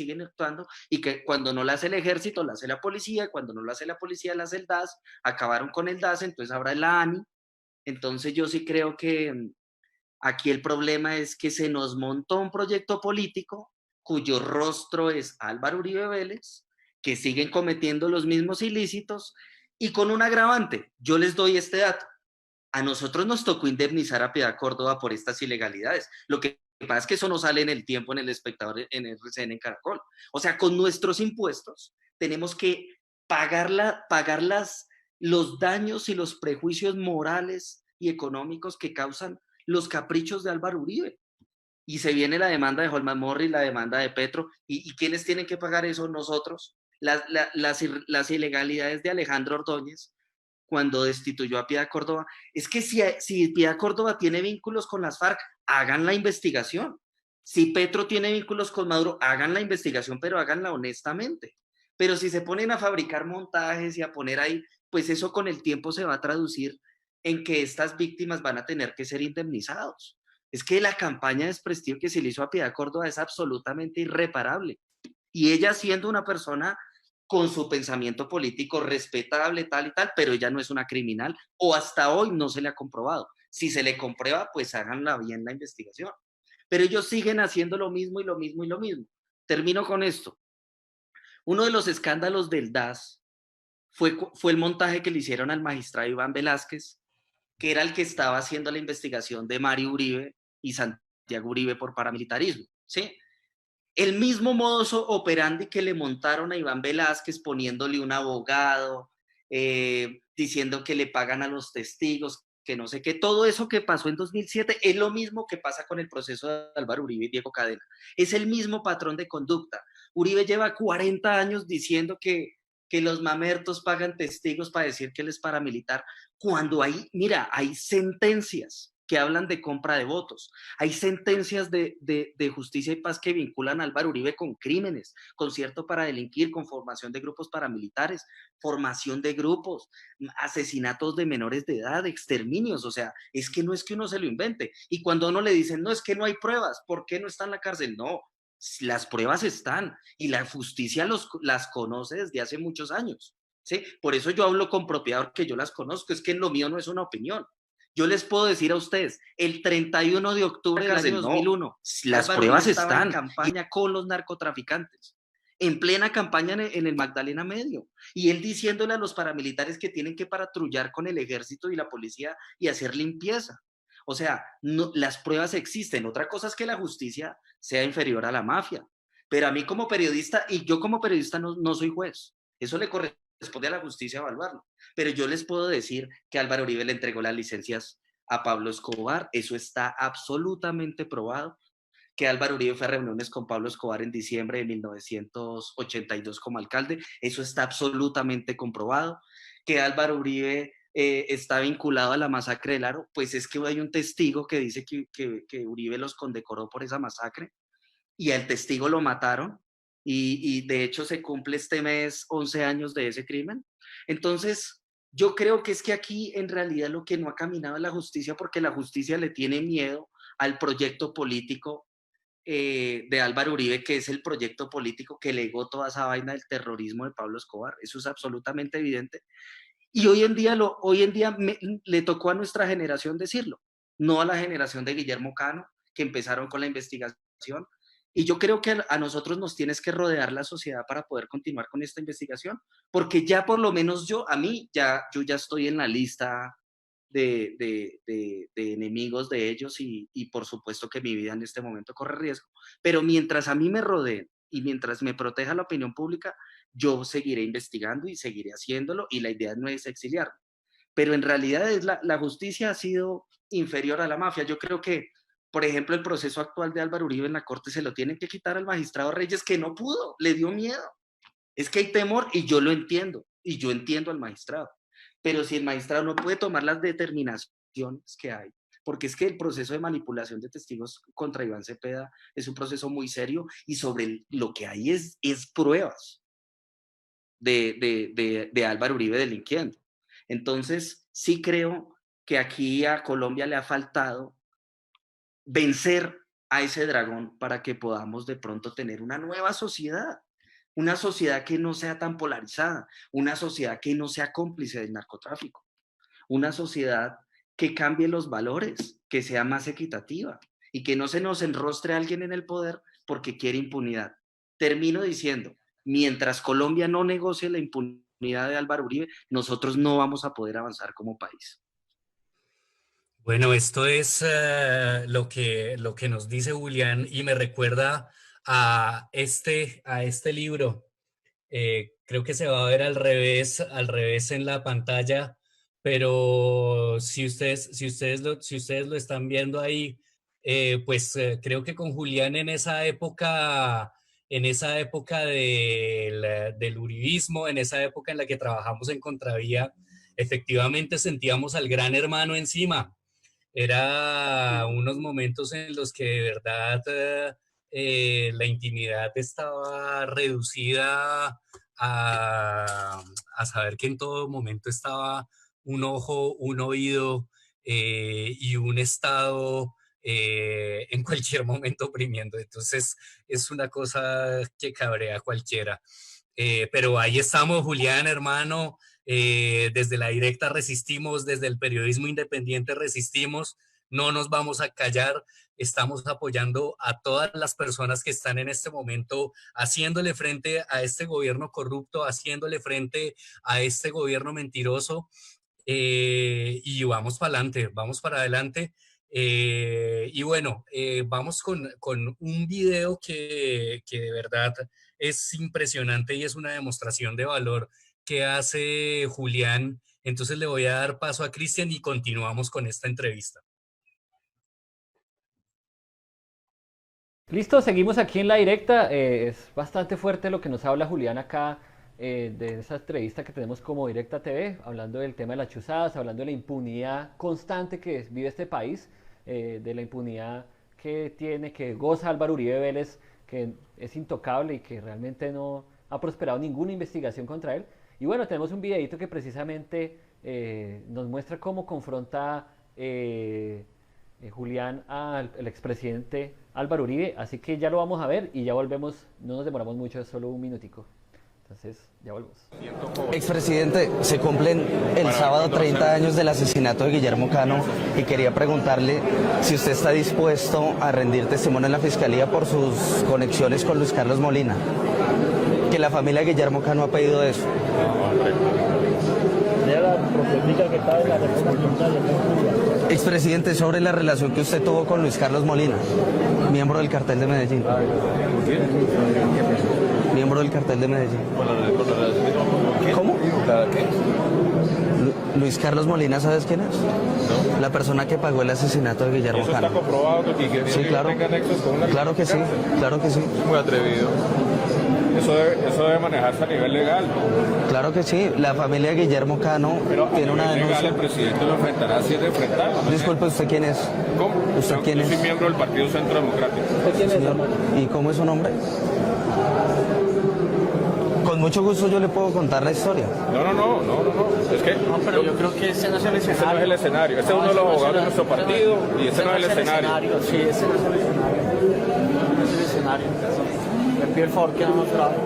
M: y que cuando no la hace el ejército, la hace la policía, cuando no la hace la policía, la hace el DAS, acabaron con el DAS, entonces ahora es la ANI. Entonces yo sí creo que aquí el problema es que se nos montó un proyecto político cuyo rostro es Álvaro Uribe Vélez, que siguen cometiendo los mismos ilícitos, y con un agravante. Yo les doy este dato. A nosotros nos tocó indemnizar a Piedad Córdoba por estas ilegalidades. Lo que pasa es que eso no sale en el Tiempo, en El Espectador, en RCN, en Caracol. O sea, con nuestros impuestos tenemos que pagar los daños y los prejuicios morales y económicos que causan los caprichos de Álvaro Uribe. Y se viene la demanda de Holman Morris, la demanda de Petro, ¿y quiénes tienen que pagar eso? Nosotros. Las ilegalidades de Alejandro Ordóñez cuando destituyó a Piedad Córdoba. Es que si Piedad Córdoba tiene vínculos con las FARC, hagan la investigación. Si Petro tiene vínculos con Maduro, hagan la investigación, pero háganla honestamente. Pero si se ponen a fabricar montajes y a poner ahí, pues eso con el tiempo se va a traducir en que estas víctimas van a tener que ser indemnizados. Es que la campaña de desprestigio que se le hizo a Piedad Córdoba es absolutamente irreparable. Y ella siendo una persona con su pensamiento político respetable, tal y tal, pero ella no es una criminal, o hasta hoy no se le ha comprobado. Si se le comprueba, pues háganla bien la investigación. Pero ellos siguen haciendo lo mismo y lo mismo y lo mismo. Termino con esto. Uno de los escándalos del DAS fue el montaje que le hicieron al magistrado Iván Velázquez, que era el que estaba haciendo la investigación de Mario Uribe y Santiago Uribe por paramilitarismo, ¿sí? El mismo modus operandi que le montaron a Iván Velázquez poniéndole un abogado, diciendo que le pagan a los testigos, que no sé qué, todo eso que pasó en 2007 es lo mismo que pasa con el proceso de Álvaro Uribe y Diego Cadena. Es el mismo patrón de conducta. Uribe lleva 40 años diciendo que los mamertos pagan testigos para decir que él es paramilitar, cuando hay sentencias que hablan de compra de votos, hay sentencias de justicia y paz que vinculan a Álvaro Uribe con crímenes, concierto para delinquir, con formación de grupos paramilitares, formación de grupos, asesinatos de menores de edad, exterminios, o sea, es que no es que uno se lo invente, y cuando a uno le dicen, no, es que no hay pruebas, ¿por qué no está en la cárcel? No, las pruebas están, y la justicia las conoce desde hace muchos años, ¿sí? Por eso yo hablo con propiedad, porque yo las conozco, es que en lo mío no es una opinión. Yo les puedo decir a ustedes, el 31 de octubre del año 2001, las pruebas están en campaña con los narcotraficantes, en plena campaña en el Magdalena Medio, y él diciéndole a los paramilitares que tienen que patrullar con el ejército y la policía y hacer limpieza. O sea, no, las pruebas existen. Otra cosa es que la justicia sea inferior a la mafia. Pero a mí como periodista, y yo como periodista no soy juez, eso le corresponde a la justicia evaluarlo. Pero yo les puedo decir que Álvaro Uribe le entregó las licencias a Pablo Escobar, eso está absolutamente probado, que Álvaro Uribe fue a reuniones con Pablo Escobar en diciembre de 1982 como alcalde, eso está absolutamente comprobado, que Álvaro Uribe está vinculado a la masacre del Aro, pues es que hay un testigo que dice que Uribe los condecoró por esa masacre, y al testigo lo mataron, y de hecho se cumple este mes 11 años de ese crimen. Entonces, yo creo que es que aquí en realidad lo que no ha caminado es la justicia, porque la justicia le tiene miedo al proyecto político de Álvaro Uribe, que es el proyecto político que legó toda esa vaina del terrorismo de Pablo Escobar. Eso es absolutamente evidente. Y hoy en día le tocó a nuestra generación decirlo, no a la generación de Guillermo Cano, que empezaron con la investigación. Y yo creo que a nosotros nos tienes que rodear la sociedad para poder continuar con esta investigación, porque ya por lo menos yo ya estoy en la lista de enemigos de ellos y por supuesto que mi vida en este momento corre riesgo. Pero mientras a mí me rodeen y mientras me proteja la opinión pública, yo seguiré investigando y seguiré haciéndolo, y la idea no es exiliarme. Pero en realidad la justicia ha sido inferior a la mafia. Yo creo que, por ejemplo, el proceso actual de Álvaro Uribe en la corte se lo tienen que quitar al magistrado Reyes, que no pudo, le dio miedo. Es que hay temor y yo lo entiendo, y yo entiendo al magistrado. Pero si el magistrado no puede tomar las determinaciones que hay, porque es que el proceso de manipulación de testigos contra Iván Cepeda es un proceso muy serio, y sobre lo que hay es pruebas de Álvaro Uribe delinquiendo. Entonces, sí creo que aquí a Colombia le ha faltado vencer a ese dragón para que podamos de pronto tener una nueva sociedad, una sociedad que no sea tan polarizada, una sociedad que no sea cómplice del narcotráfico, una sociedad que cambie los valores, que sea más equitativa y que no se nos enrostre a alguien en el poder porque quiere impunidad. Termino diciendo, mientras Colombia no negocie la impunidad de Álvaro Uribe, nosotros no vamos a poder avanzar como país.
J: Bueno, esto es lo que nos dice Julián, y me recuerda a este libro. Creo que se va a ver al revés en la pantalla, pero si ustedes lo están viendo ahí, creo que con Julián en esa época del uribismo, en esa época en la que trabajamos en Contravía, efectivamente sentíamos al gran hermano encima. Era unos momentos en los que de verdad la intimidad estaba reducida a saber que en todo momento estaba un ojo, un oído y un estado en cualquier momento oprimiendo. Entonces es una cosa que cabrea a cualquiera. Pero ahí estamos, Julián, hermano. Desde la directa resistimos, desde el periodismo independiente resistimos, no nos vamos a callar, estamos apoyando a todas las personas que están en este momento haciéndole frente a este gobierno corrupto, haciéndole frente a este gobierno mentiroso, y vamos para adelante, vamos para adelante. Y bueno, vamos con un video que de verdad es impresionante y es una demostración de valor que hace Julián. Entonces le voy a dar paso a Cristian y continuamos con esta entrevista.
I: Listo, seguimos aquí en la directa. Es bastante fuerte lo que nos habla Julián acá de esa entrevista que tenemos como Directa TV, hablando del tema de las chuzadas, hablando de la impunidad constante que vive este país, de la impunidad que goza Álvaro Uribe Vélez, que es intocable y que realmente no ha prosperado ninguna investigación contra él. Y bueno, tenemos un videito que precisamente nos muestra cómo confronta Julián al expresidente Álvaro Uribe, así que ya lo vamos a ver y ya volvemos, no nos demoramos mucho, es solo un minutico. Entonces, ya volvemos.
R: Expresidente, se cumplen el sábado 30 años del asesinato de Guillermo Cano y quería preguntarle si usted está dispuesto a rendir testimonio en la Fiscalía por sus conexiones con Luis Carlos Molina, que la familia de Guillermo Cano ha pedido eso. Expresidente, sobre la relación que usted tuvo con Luis Carlos Molina, miembro del Cartel de Medellín. Miembro del Cartel de Medellín. ¿Cómo? Luis Carlos Molina, ¿sabes quién es? No. La persona que pagó el asesinato de Guillermo Cano.
S: ¿Eso está comprobado que
R: sí, claro.
S: Tenga nexos con una
R: claro que sí, claro que sí.
S: Muy atrevido. Eso debe manejarse a nivel legal, ¿no?
R: Claro que sí. La familia de Guillermo Cano tiene una denuncia.
S: Legal, el presidente lo enfrentará si es de enfrentarlo, ¿no?
R: Disculpe, ¿usted quién es?
S: ¿Cómo?
R: ¿Usted quién es?
S: Yo soy miembro del Partido Centro Democrático.
R: ¿Usted quién es? Señor, ¿y cómo es su nombre? Con mucho gusto yo le puedo contar la historia.
S: No. Es que
F: no, pero yo creo que ese no es el escenario.
S: Ese no es el escenario. Este es uno de los abogados de nuestro partido y ese no es el escenario.
F: Sí, ese no es el escenario. No es el escenario. Le pido el favor que no nos grabe.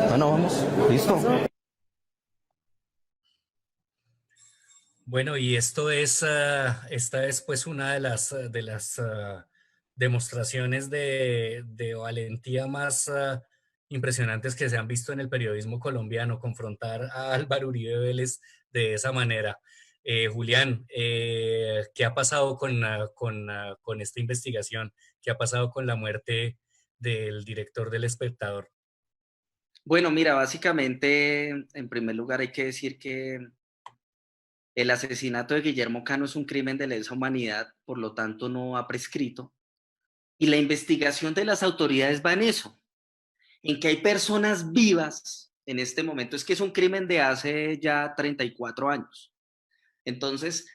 R: Bueno, vamos. Listo.
J: Bueno, y esta es pues una de las demostraciones de valentía más impresionantes que se han visto en el periodismo colombiano, confrontar a Álvaro Uribe Vélez de esa manera. Julián, ¿qué ha pasado con esta investigación? ¿Qué ha pasado con la muerte del director del Espectador?
M: Bueno, mira, básicamente, en primer lugar hay que decir que el asesinato de Guillermo Cano es un crimen de lesa humanidad, por lo tanto no ha prescrito. Y la investigación de las autoridades va en eso, en que hay personas vivas en este momento. Es que es un crimen de hace ya 34 años. Entonces,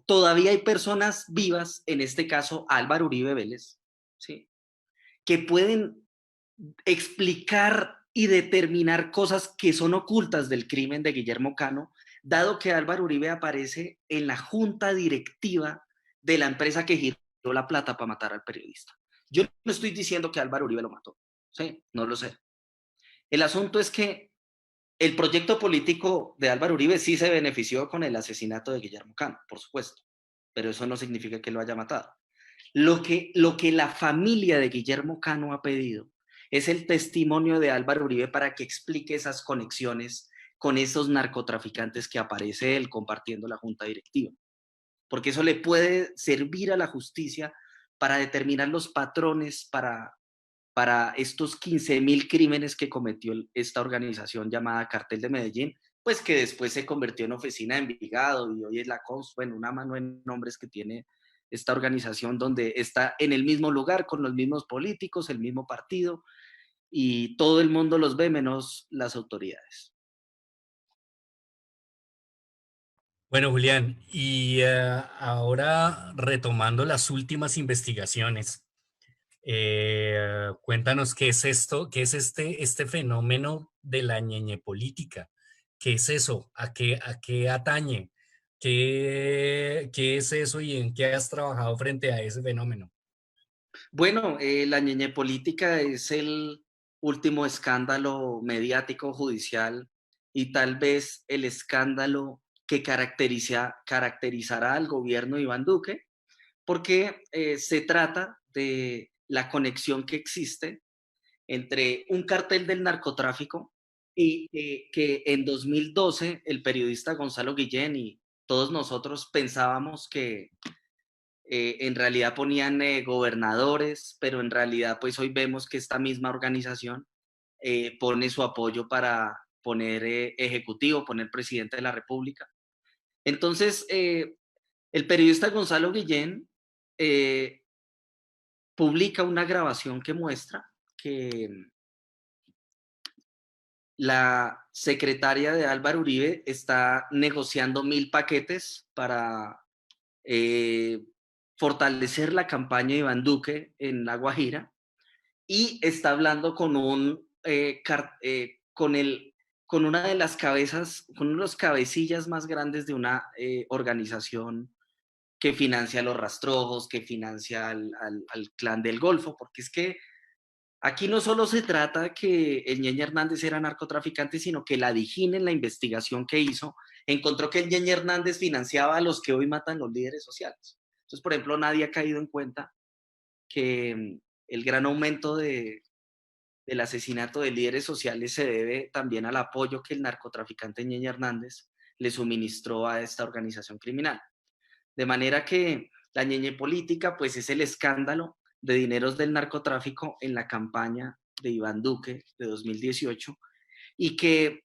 M: todavía hay personas vivas, en este caso Álvaro Uribe Vélez, ¿sí?, que pueden explicar y determinar cosas que son ocultas del crimen de Guillermo Cano, dado que Álvaro Uribe aparece en la junta directiva de la empresa que giró la plata para matar al periodista. Yo no estoy diciendo que Álvaro Uribe lo mató, ¿sí? No lo sé. El asunto es que el proyecto político de Álvaro Uribe sí se benefició con el asesinato de Guillermo Cano, por supuesto, pero eso no significa que lo haya matado. Lo que la familia de Guillermo Cano ha pedido es el testimonio de Álvaro Uribe para que explique esas conexiones con esos narcotraficantes que aparece él compartiendo la junta directiva, porque eso le puede servir a la justicia para determinar los patrones para estos 15.000 crímenes que cometió esta organización llamada Cartel de Medellín, pues que después se convirtió en oficina de Envigado y hoy es la CONS, bueno, una mano de nombres que tiene esta organización donde está en el mismo lugar con los mismos políticos, el mismo partido, y todo el mundo los ve menos las autoridades.
J: Bueno, Julián, y ahora retomando las últimas investigaciones, cuéntanos qué es esto, qué es este fenómeno de la ñeñe política. ¿Qué es eso? A qué atañe? ¿Qué es eso y en qué has trabajado frente a ese fenómeno?
M: Bueno, la ñeñe política es el último escándalo mediático judicial y tal vez el escándalo que caracterizará al gobierno de Iván Duque, porque se trata de la conexión que existe entre un cartel del narcotráfico y que en 2012 el periodista Gonzalo Guillén y todos nosotros pensábamos que en realidad ponían gobernadores, pero en realidad pues hoy vemos que esta misma organización pone su apoyo para poner ejecutivo, poner presidente de la República. Entonces, el periodista Gonzalo Guillén publica una grabación que muestra que la secretaria de Álvaro Uribe está negociando 1.000 paquetes para fortalecer la campaña de Iván Duque en La Guajira y está hablando con con una de las cabezas, con uno de los cabecillas más grandes de una organización que financia los rastrojos, que financia al clan del Golfo, porque es que aquí no solo se trata que el Ñeñe Hernández era narcotraficante, sino que la DIJÍN en la investigación que hizo encontró que el Ñeñe Hernández financiaba a los que hoy matan los líderes sociales. Entonces, por ejemplo, nadie ha caído en cuenta que el gran aumento del asesinato de líderes sociales se debe también al apoyo que el narcotraficante Ñeñe Hernández le suministró a esta organización criminal. De manera que la ñeñe política pues es el escándalo de dineros del narcotráfico en la campaña de Iván Duque de 2018 y que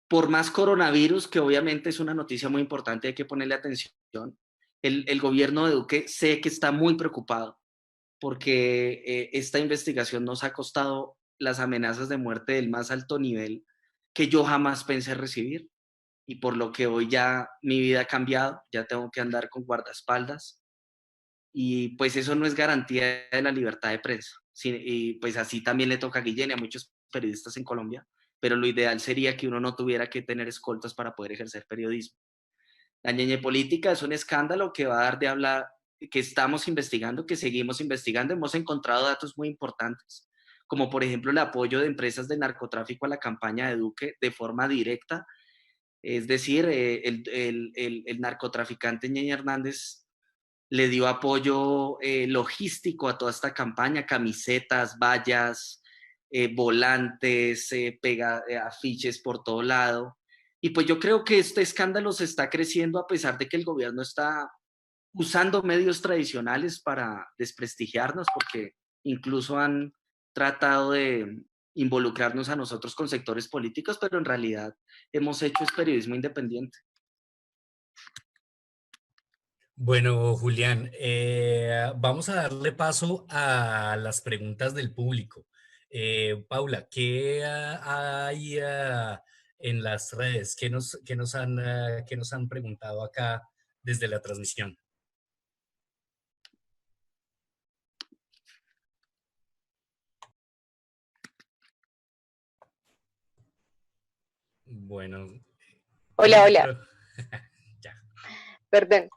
M: por más coronavirus, que obviamente es una noticia muy importante, hay que ponerle atención, el gobierno de Duque sé que está muy preocupado porque esta investigación nos ha costado las amenazas de muerte del más alto nivel que yo jamás pensé recibir. Y por lo que hoy ya mi vida ha cambiado, ya tengo que andar con guardaespaldas y pues eso no es garantía de la libertad de prensa. Y pues así también le toca a Guillén y a muchos periodistas en Colombia, pero lo ideal sería que uno no tuviera que tener escoltas para poder ejercer periodismo. La ñeñe política es un escándalo que va a dar de hablar, que estamos investigando, que seguimos investigando. Hemos encontrado datos muy importantes, como por ejemplo el apoyo de empresas de narcotráfico a la campaña de Duque de forma directa. Es decir, el narcotraficante Ñeñe Hernández le dio apoyo logístico a toda esta campaña, camisetas, vallas, volantes, afiches por todo lado. Y pues yo creo que este escándalo se está creciendo a pesar de que el gobierno está usando medios tradicionales para desprestigiarnos, porque incluso han tratado de involucrarnos a nosotros con sectores políticos, pero en realidad hemos hecho es periodismo independiente.
J: Bueno, Julián, vamos a darle paso a las preguntas del público. Paula, ¿qué hay en las redes? ¿Qué nos han preguntado acá desde la transmisión? Bueno.
L: Hola, hola. Perdón.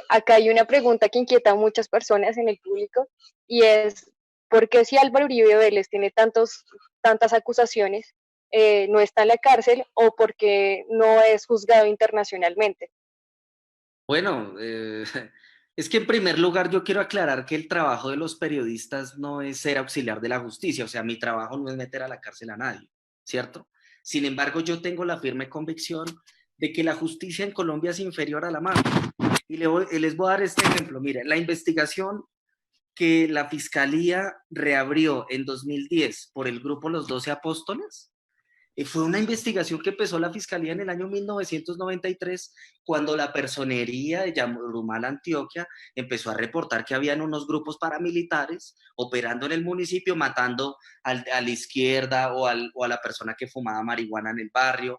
L: Acá hay una pregunta que inquieta a muchas personas en el público y es ¿por qué si Álvaro Uribe Vélez tiene tantas acusaciones, no está en la cárcel o porque no es juzgado internacionalmente?
M: Bueno, es que en primer lugar yo quiero aclarar que el trabajo de los periodistas no es ser auxiliar de la justicia, o sea, mi trabajo no es meter a la cárcel a nadie, ¿cierto? Sin embargo, yo tengo la firme convicción de que la justicia en Colombia es inferior a la mafia. Y les voy a dar este ejemplo. Mire, la investigación que la Fiscalía reabrió en 2010 por el grupo Los 12 Apóstoles Fue una investigación que empezó la Fiscalía en el año 1993, cuando la personería de Yarumal, Antioquia, empezó a reportar que habían unos grupos paramilitares operando en el municipio, matando a la izquierda o a la persona que fumaba marihuana en el barrio.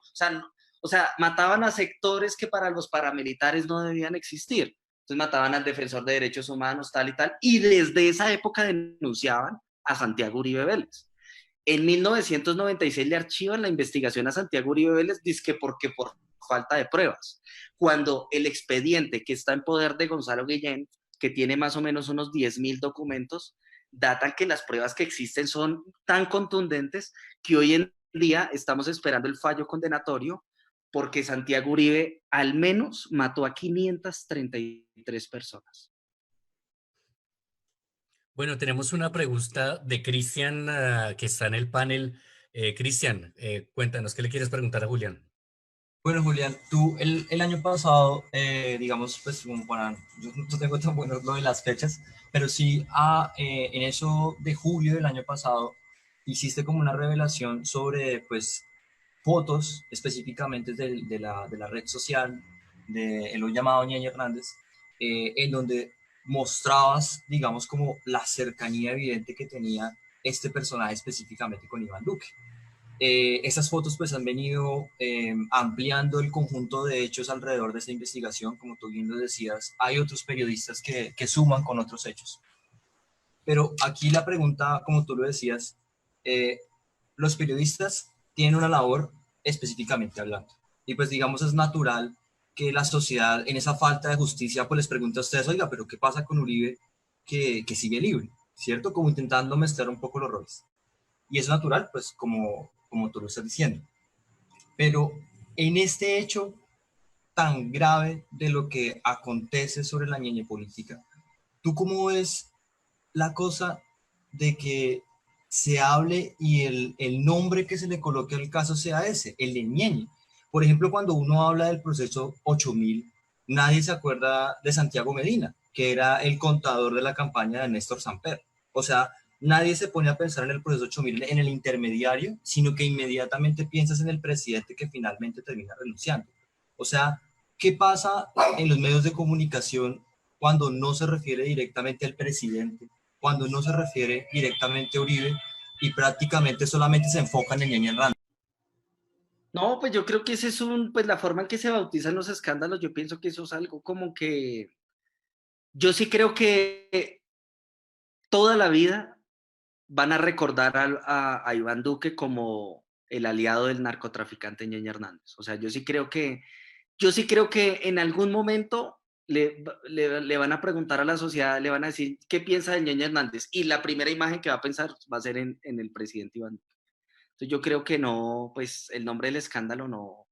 M: O sea, mataban a sectores que para los paramilitares no debían existir. Entonces mataban al defensor de derechos humanos, tal y tal, y desde esa época denunciaban a Santiago Uribe Vélez. En 1996 le archivan la investigación a Santiago Uribe Vélez, dizque porque por falta de pruebas. Cuando el expediente que está en poder de Gonzalo Guillén, que tiene más o menos unos 10.000 documentos, datan que las pruebas que existen son tan contundentes que hoy en día estamos esperando el fallo condenatorio, porque Santiago Uribe al menos mató a 533 personas.
J: Bueno, tenemos una pregunta de Cristian que está en el panel. Cristian, cuéntanos, ¿qué le quieres preguntar a Julián?
K: Bueno, Julián, tú el año pasado, digamos, pues como para, yo no tengo tan bueno lo de las fechas, pero sí en eso de julio del año pasado hiciste como una revelación sobre, pues, fotos específicamente de la red social de el hoy llamado Ñeñe Hernández, en donde mostrabas, digamos, como la cercanía evidente que tenía este personaje específicamente con Iván Duque. Estas fotos pues han venido ampliando el conjunto de hechos alrededor de esta investigación, como tú bien lo decías, hay otros periodistas que suman con otros hechos. Pero aquí la pregunta, como tú lo decías, los periodistas tienen una labor específicamente hablando. Y pues digamos es natural que la sociedad en esa falta de justicia pues les pregunte a ustedes, oiga, pero ¿qué pasa con Uribe que sigue libre? ¿Cierto? Como intentando mezclar un poco los roles. Y es natural, pues como tú lo estás diciendo. Pero en este hecho tan grave de lo que acontece sobre la ñeñe política, ¿tú cómo ves la cosa de que se hable y el nombre que se le coloque al caso sea ese, el de ñeñe? Por ejemplo, cuando uno habla del proceso 8000, nadie se acuerda de Santiago Medina, que era el contador de la campaña de Néstor Samper. O sea, nadie se pone a pensar en el proceso 8000, en el intermediario, sino que inmediatamente piensas en el presidente que finalmente termina renunciando. O sea, ¿qué pasa en los medios de comunicación cuando no se refiere directamente al presidente, cuando no se refiere directamente a Uribe y prácticamente solamente se enfocan en Ñeñe Hernández?
M: No, pues yo creo que ese es pues la forma en que se bautizan los escándalos, yo pienso que eso es algo como que, yo sí creo que toda la vida van a recordar a Iván Duque como el aliado del narcotraficante Ñeñe Hernández. O sea, yo sí creo que en algún momento le van a preguntar a la sociedad, le van a decir qué piensa de Ñeñe Hernández, y la primera imagen que va a pensar va a ser en el presidente Iván Duque. Entonces yo creo que no, pues el nombre del escándalo no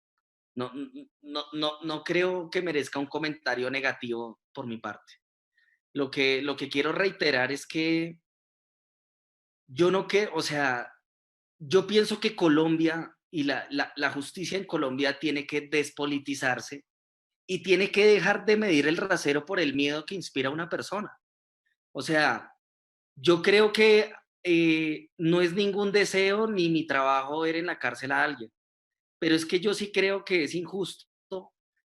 M: creo que merezca un comentario negativo por mi parte. Lo que quiero reiterar es que o sea, yo pienso que Colombia y la justicia en Colombia tiene que despolitizarse y tiene que dejar de medir el rasero por el miedo que inspira a una persona. O sea, yo creo que no es ningún deseo ni mi trabajo ver en la cárcel a alguien, pero es que yo sí creo que es injusto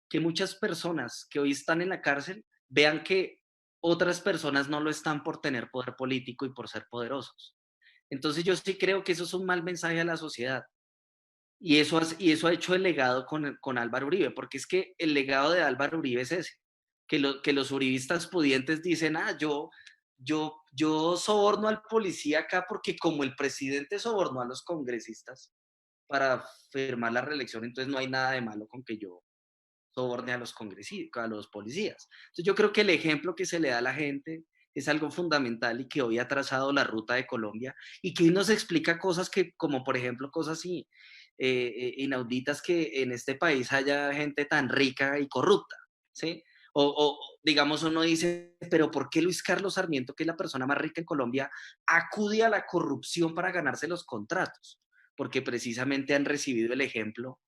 M: que muchas personas que hoy están en la cárcel vean que otras personas no lo están por tener poder político y por ser poderosos. Entonces yo sí creo que eso es un mal mensaje a la sociedad. Y eso ha hecho el legado con Álvaro Uribe, porque es que el legado de Álvaro Uribe es ese, que los uribistas pudientes dicen, yo soborno al policía acá porque como el presidente sobornó a los congresistas para firmar la reelección, entonces no hay nada de malo con que yo soborne a los congresistas, a los policías. Entonces yo creo que el ejemplo que se le da a la gente es algo fundamental y que hoy ha trazado la ruta de Colombia y que hoy nos explica cosas como por ejemplo cosas inauditas, que en este país haya gente tan rica y corrupta, ¿sí? O digamos uno dice, pero ¿por qué Luis Carlos Sarmiento, que es la persona más rica en Colombia, acude a la corrupción para ganarse los contratos? Porque precisamente han recibido el ejemplo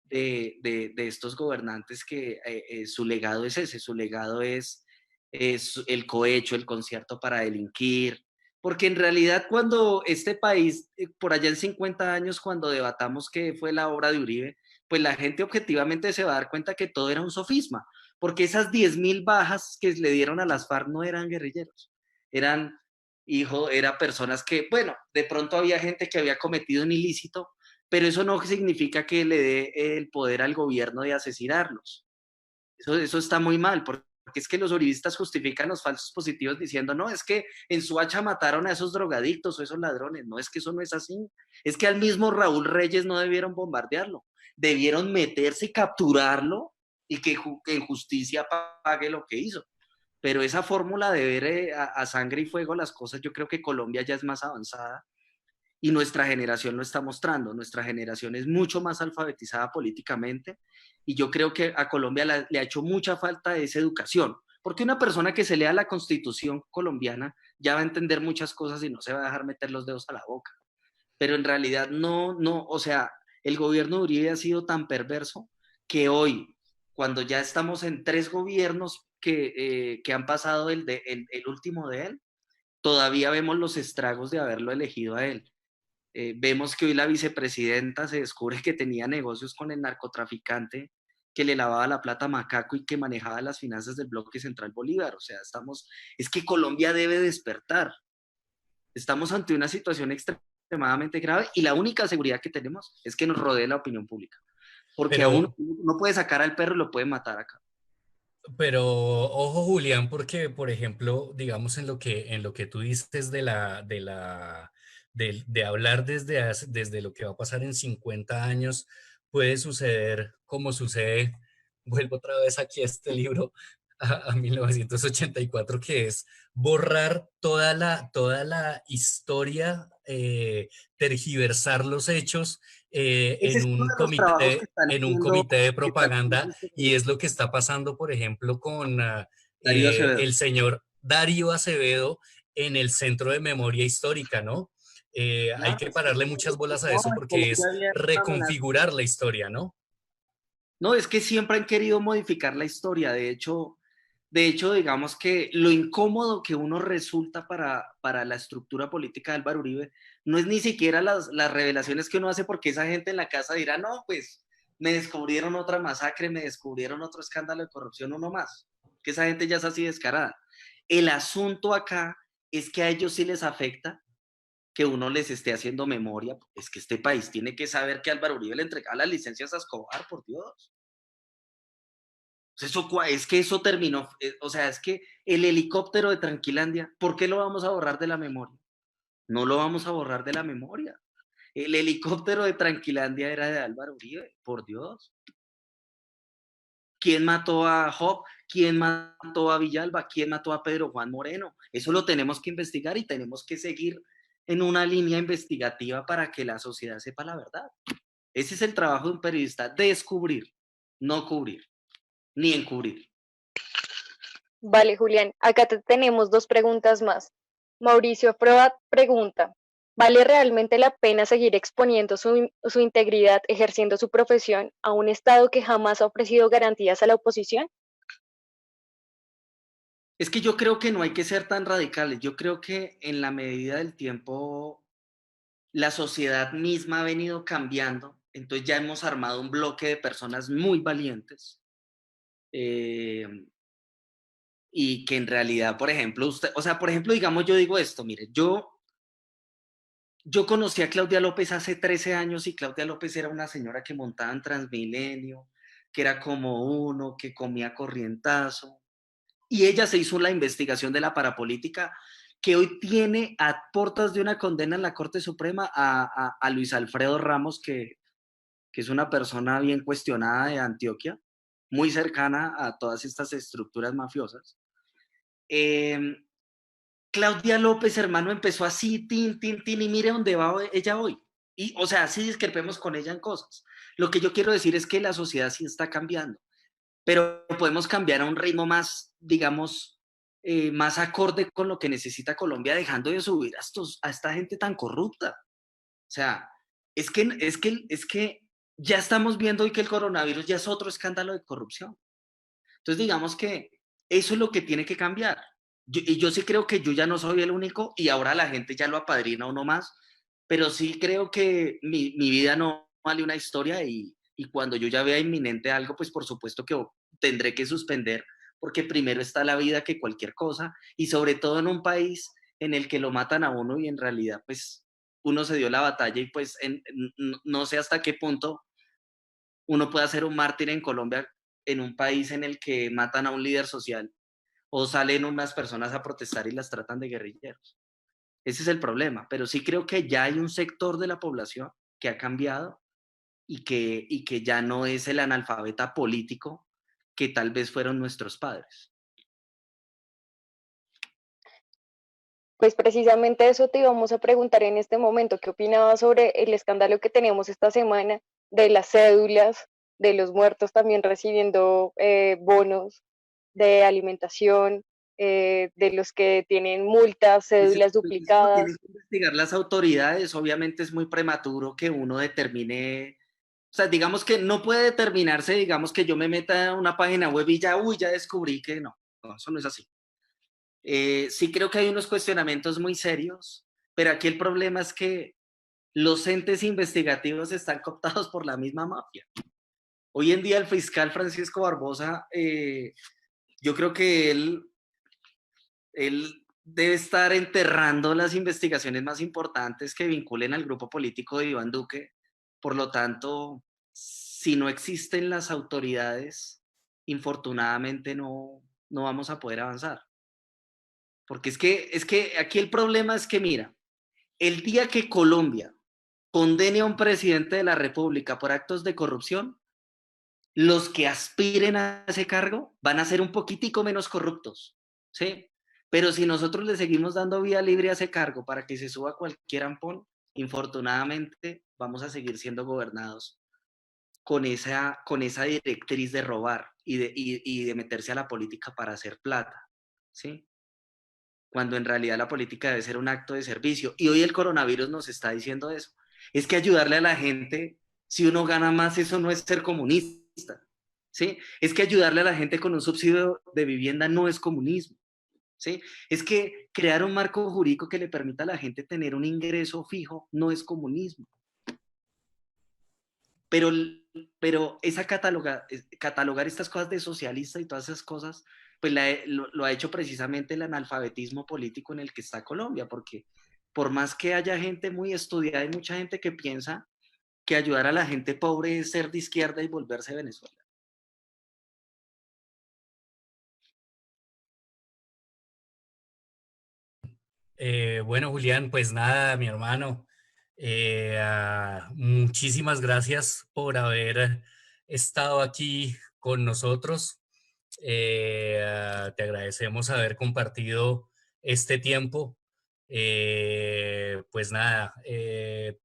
M: de estos gobernantes que su legado es ese, su legado es el cohecho, el concierto para delinquir, Porque en realidad cuando este país, por allá en 50 años, cuando debatamos qué fue la obra de Uribe, pues la gente objetivamente se va a dar cuenta que todo era un sofisma, porque esas 10.000 bajas que le dieron a las FARC no eran guerrilleros, eran era personas que, bueno, de pronto había gente que había cometido un ilícito, pero eso no significa que le dé el poder al gobierno de asesinarlos. Eso está muy mal, porque es que los uribistas justifican los falsos positivos diciendo, no, es que en Suacha mataron a esos drogadictos o esos ladrones. No, es que eso no es así. Es que al mismo Raúl Reyes no debieron bombardearlo. Debieron meterse y capturarlo y que en justicia pague lo que hizo. Pero esa fórmula de ver a sangre y fuego las cosas, yo creo que Colombia ya es más avanzada y nuestra generación lo está mostrando. Nuestra generación es mucho más alfabetizada políticamente y yo creo que a Colombia le ha hecho mucha falta esa educación, porque una persona que se lea la Constitución colombiana ya va a entender muchas cosas y no se va a dejar meter los dedos a la boca. Pero en realidad no, o sea, el gobierno de Uribe ha sido tan perverso que hoy, cuando ya estamos en 3 gobiernos que han pasado el último de él, todavía vemos los estragos de haberlo elegido a él. Vemos que hoy la vicepresidenta se descubre que tenía negocios con el narcotraficante que le lavaba la plata a Macaco y que manejaba las finanzas del Bloque Central Bolívar. O sea, es que Colombia debe despertar. Estamos ante una situación extremadamente grave y la única seguridad que tenemos es que nos rodee la opinión pública. Porque a uno no puede sacar al perro y lo puede matar acá.
J: Pero ojo, Julián, porque, por ejemplo, digamos en lo que tú dices de hablar desde lo que va a pasar en 50 años, puede suceder como sucede, vuelvo otra vez aquí a este libro, a 1984, que es borrar toda la historia, tergiversar los hechos en un comité de propaganda, y es lo que está pasando, por ejemplo, con el señor Darío Acevedo en el Centro de Memoria Histórica, ¿no? Hay que pararle muchas bolas a eso porque es reconfigurar la historia, ¿no?
M: No, es que siempre han querido modificar la historia. De hecho, digamos que lo incómodo que uno resulta para la estructura política de Álvaro Uribe no es ni siquiera las revelaciones que uno hace, porque esa gente en la casa dirá, no, pues me descubrieron otra masacre, me descubrieron otro escándalo de corrupción, uno más. Que esa gente ya es así descarada. El asunto acá es que a ellos sí les afecta que uno les esté haciendo memoria. Es que este país tiene que saber que Álvaro Uribe le entregaba las licencias a Escobar, por Dios. Es que eso terminó, o sea, es que el helicóptero de Tranquilandia, ¿por qué lo vamos a borrar de la memoria? No lo vamos a borrar de la memoria. El helicóptero de Tranquilandia era de Álvaro Uribe, por Dios. ¿Quién mató a Job? ¿Quién mató a Villalba? ¿Quién mató a Pedro Juan Moreno? Eso lo tenemos que investigar y tenemos que seguir en una línea investigativa para que la sociedad sepa la verdad. Ese es el trabajo de un periodista, descubrir, no cubrir, ni encubrir.
L: Vale, Julián, acá tenemos 2 preguntas más. Mauricio Proat pregunta, ¿vale realmente la pena seguir exponiendo su integridad ejerciendo su profesión a un Estado que jamás ha ofrecido garantías a la oposición?
M: Es que yo creo que no hay que ser tan radicales. Yo creo que en la medida del tiempo la sociedad misma ha venido cambiando. Entonces ya hemos armado un bloque de personas muy valientes. Y que en realidad, por ejemplo, digamos, yo digo esto, mire, yo conocí a Claudia López hace 13 años y Claudia López era una señora que montaba en Transmilenio, que era como uno, que comía corrientazo, y ella se hizo la investigación de la parapolítica, que hoy tiene a puertas de una condena en la Corte Suprema a Luis Alfredo Ramos, que es una persona bien cuestionada de Antioquia, muy cercana a todas estas estructuras mafiosas. Claudia López, hermano, empezó así, tin, y mire dónde va ella hoy. Y, o sea, sí discrepemos con ella en cosas. Lo que yo quiero decir es que la sociedad sí está cambiando, pero podemos cambiar a un ritmo más, digamos, más acorde con lo que necesita Colombia, dejando de subir a esta gente tan corrupta. O sea, es que ya estamos viendo hoy que el coronavirus ya es otro escándalo de corrupción. Entonces, digamos que eso es lo que tiene que cambiar. y yo sí creo que yo ya no soy el único y ahora la gente ya lo apadrina a uno más, pero sí creo que mi vida no vale una historia y cuando yo ya vea inminente algo, pues por supuesto que tendré que suspender, porque primero está la vida que cualquier cosa, y sobre todo en un país en el que lo matan a uno y en realidad pues uno se dio la batalla y pues no sé hasta qué punto uno puede ser un mártir en Colombia, en un país en el que matan a un líder social o salen unas personas a protestar y las tratan de guerrilleros. Ese es el problema, pero sí creo que ya hay un sector de la población que ha cambiado y que ya no es el analfabeta político que tal vez fueron nuestros padres.
L: Pues precisamente eso te íbamos a preguntar en este momento. ¿Qué opinabas sobre el escándalo que tenemos esta semana de las cédulas, de los muertos también recibiendo bonos de alimentación, de los que tienen multas, cédulas duplicadas?
M: Tienen que investigar las autoridades. Obviamente es muy prematuro que uno determine, o sea, digamos que no puede determinarse, digamos que yo me meta a una página web y ya, ya descubrí que no, eso no es así. Sí creo que hay unos cuestionamientos muy serios, pero aquí el problema es que los entes investigativos están cooptados por la misma mafia. Hoy en día el fiscal Francisco Barbosa, yo creo que él debe estar enterrando las investigaciones más importantes que vinculen al grupo político de Iván Duque. Por lo tanto, si no existen las autoridades, infortunadamente no vamos a poder avanzar. Porque es que aquí el problema es que, mira, el día que Colombia condene a un presidente de la República por actos de corrupción, los que aspiren a ese cargo van a ser un poquitico menos corruptos, ¿sí? Pero si nosotros le seguimos dando vía libre a ese cargo para que se suba cualquier ampón, infortunadamente vamos a seguir siendo gobernados con esa directriz de robar y de meterse a la política para hacer plata, ¿sí? Cuando en realidad la política debe ser un acto de servicio. Y hoy el coronavirus nos está diciendo eso. Es que ayudarle a la gente, si uno gana más, eso no es ser comunista, ¿sí? Es que ayudarle a la gente con un subsidio de vivienda no es comunismo, ¿sí? Es que crear un marco jurídico que le permita a la gente tener un ingreso fijo no es comunismo. Pero catalogar estas cosas de socialista y todas esas cosas, pues lo ha hecho precisamente el analfabetismo político en el que está Colombia, porque por más que haya gente muy estudiada, hay mucha gente que piensa que ayudar a la gente pobre es ser de izquierda y volverse Venezuela.
J: Bueno, Julián, pues nada, mi hermano, muchísimas gracias por haber estado aquí con nosotros. Te agradecemos haber compartido este tiempo. Pues nada,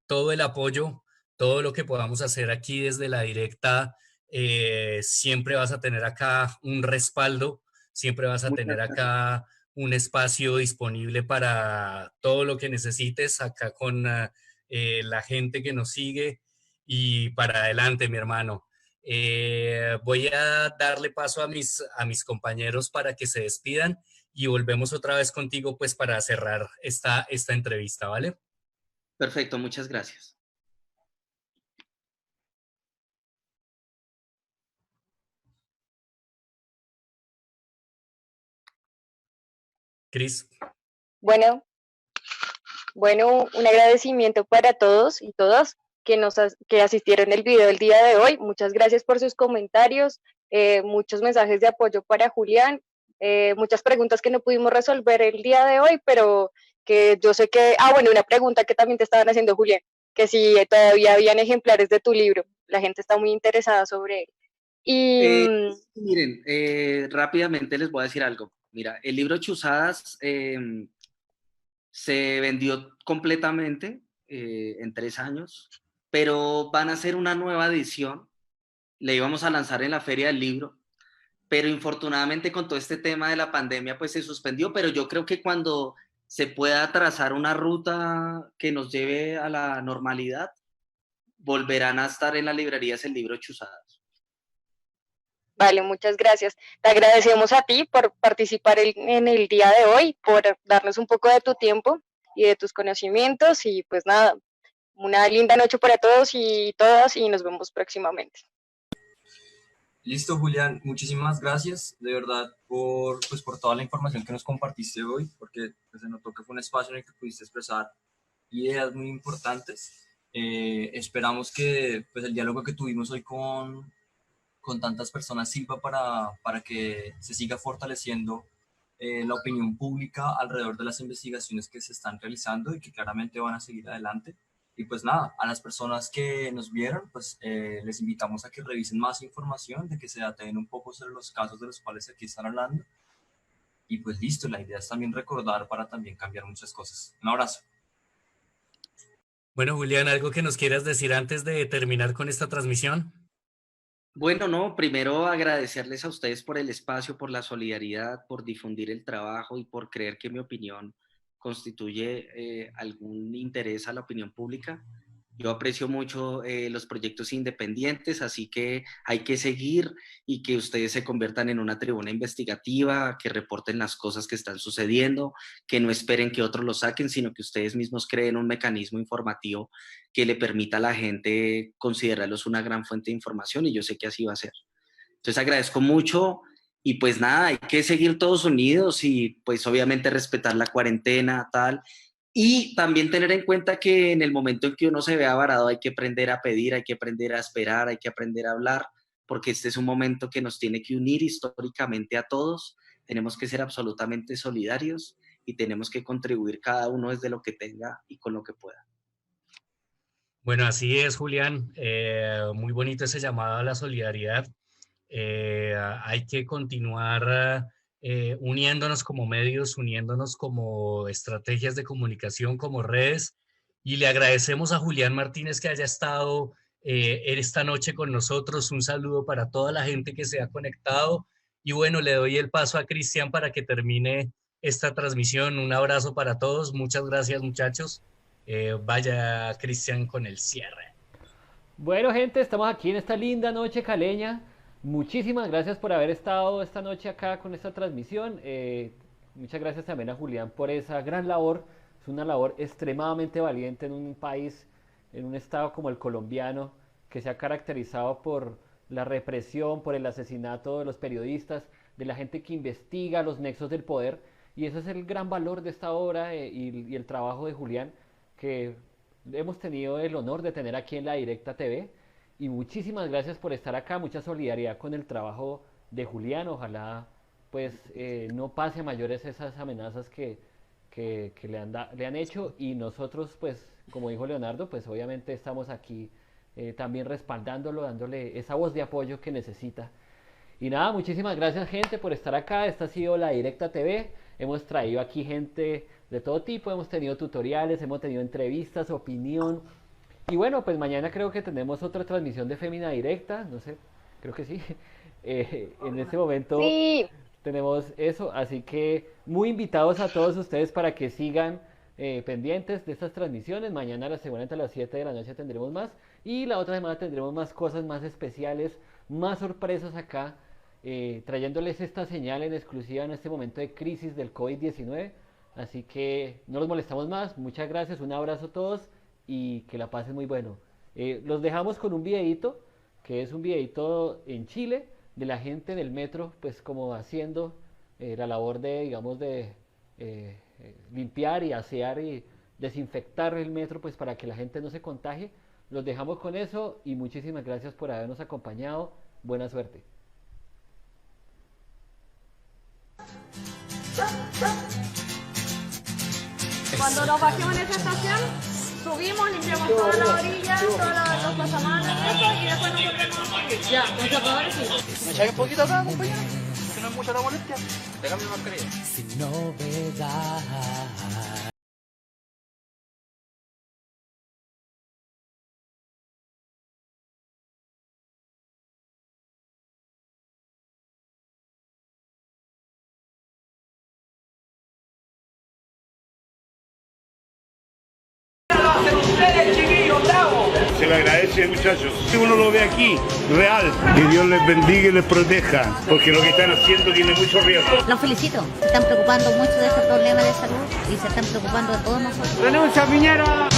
J: todo el apoyo, todo lo que podamos hacer aquí desde la directa, siempre vas a tener acá un respaldo, siempre vas a tener acá un espacio disponible para todo lo que necesites acá con la gente que nos sigue y para adelante, mi hermano. Voy a darle paso a mis compañeros para que se despidan y volvemos otra vez contigo pues para cerrar esta entrevista, ¿vale?
M: Perfecto, muchas gracias.
J: Cris.
L: Bueno, un agradecimiento para todos y todas que asistieron al video del día de hoy. Muchas gracias por sus comentarios, muchos mensajes de apoyo para Julián, muchas preguntas que no pudimos resolver el día de hoy, pero que yo sé que, bueno, una pregunta que también te estaban haciendo, Julián, que si todavía habían ejemplares de tu libro, la gente está muy interesada sobre él. Y
M: miren, rápidamente les voy a decir algo. Mira, el libro Chuzadas se vendió completamente en 3 años, pero van a hacer una nueva edición. Le íbamos a lanzar en la Feria del Libro, pero infortunadamente con todo este tema de la pandemia pues se suspendió, pero yo creo que cuando se pueda trazar una ruta que nos lleve a la normalidad, volverán a estar en las librerías el libro Chuzadas.
L: Vale, muchas gracias. Te agradecemos a ti por participar en el día de hoy, por darnos un poco de tu tiempo y de tus conocimientos y pues nada, una linda noche para todos y todas y nos vemos próximamente.
K: Listo, Julián, muchísimas gracias de verdad por toda la información que nos compartiste hoy, porque pues, se notó que fue un espacio en el que pudiste expresar ideas muy importantes. Esperamos que pues, el diálogo que tuvimos hoy con tantas personas sirva para que se siga fortaleciendo la opinión pública alrededor de las investigaciones que se están realizando y que claramente van a seguir adelante. Y pues nada, a las personas que nos vieron, pues les invitamos a que revisen más información, de que se atengan un poco sobre los casos de los cuales aquí están hablando. Y pues listo, la idea es también recordar para también cambiar muchas cosas. Un abrazo.
J: Bueno, Julián, ¿algo que nos quieras decir antes de terminar con esta transmisión?
M: Bueno, no, primero agradecerles a ustedes por el espacio, por la solidaridad, por difundir el trabajo y por creer que mi opinión constituye algún interés a la opinión pública. Yo aprecio mucho los proyectos independientes, así que hay que seguir y que ustedes se conviertan en una tribuna investigativa, que reporten las cosas que están sucediendo, que no esperen que otros lo saquen, sino que ustedes mismos creen un mecanismo informativo que le permita a la gente considerarlos una gran fuente de información y yo sé que así va a ser. Entonces agradezco mucho y pues nada, hay que seguir todos unidos y pues obviamente respetar la cuarentena, tal. Y también tener en cuenta que en el momento en que uno se vea varado hay que aprender a pedir, hay que aprender a esperar, hay que aprender a hablar, porque este es un momento que nos tiene que unir históricamente a todos. Tenemos que ser absolutamente solidarios y tenemos que contribuir cada uno desde lo que tenga y con lo que pueda.
J: Bueno, así es, Julián. Muy bonito ese llamado a la solidaridad. Hay que continuar uniéndonos como medios, uniéndonos como estrategias de comunicación, como redes, y le agradecemos a Julián Martínez que haya estado esta noche con nosotros. Un saludo para toda la gente que se ha conectado y bueno, le doy el paso a Cristian para que termine esta transmisión. Un abrazo para todos, muchas gracias muchachos. Vaya Cristian con el cierre.
I: Bueno, gente, estamos aquí en esta linda noche caleña. Muchísimas gracias por haber estado esta noche acá con esta transmisión. Muchas gracias también a Julián por esa gran labor. Es una labor extremadamente valiente en un país, en un estado como el colombiano, que se ha caracterizado por la represión, por el asesinato de los periodistas, de la gente que investiga los nexos del poder. Y ese es el gran valor de esta obra y el trabajo de Julián, que hemos tenido el honor de tener aquí en La Directa TV. Y muchísimas gracias por estar acá, mucha solidaridad con el trabajo de Julián. Ojalá pues no pase a mayores esas amenazas que le han hecho, y nosotros pues, como dijo Leonardo, pues obviamente estamos aquí también respaldándolo, dándole esa voz de apoyo que necesita. Y nada, muchísimas gracias gente por estar acá. Esta ha sido La Directa TV. Hemos traído aquí gente de todo tipo, hemos tenido tutoriales, hemos tenido entrevistas, opinión. Y bueno, pues mañana creo que tenemos otra transmisión de Fémina Directa, no sé, creo que sí. En este momento sí, tenemos eso, así que muy invitados a todos ustedes para que sigan pendientes de estas transmisiones. Mañana seguramente a las 7 de la noche tendremos más, y la otra semana tendremos más cosas más especiales, más sorpresas acá, trayéndoles esta señal en exclusiva en este momento de crisis del COVID-19. Así que no los molestamos más, muchas gracias, un abrazo a todos y que la pasen muy bueno. Los dejamos con un videito, que es un videito en Chile, de la gente del metro, pues como haciendo la labor de, digamos, de limpiar y asear y desinfectar el metro, pues para que la gente no se contagie. Los dejamos con eso y muchísimas gracias por habernos acompañado. Buena suerte.
T: Cuando nos bajemos en esta estación, subimos, limpiamos toda la orilla, todos los pasamanos, y después nos volvemos a subir. Ya, muchas gracias.
U: ¿Me echáis un poquito acá, compañero? Que no es mucha la molestia. Déjame mi mascarilla.
V: Sin novedad.
U: Ustedes, chiquillos, bravo.
A: le agradece, muchachos. Si uno lo ve aquí, real, que Dios les bendiga y les proteja, porque lo que están haciendo tiene mucho riesgo.
D: Los felicito, se están preocupando mucho de este problema de salud y se están preocupando de todos nosotros.
U: ¡Renuncia, Piñera!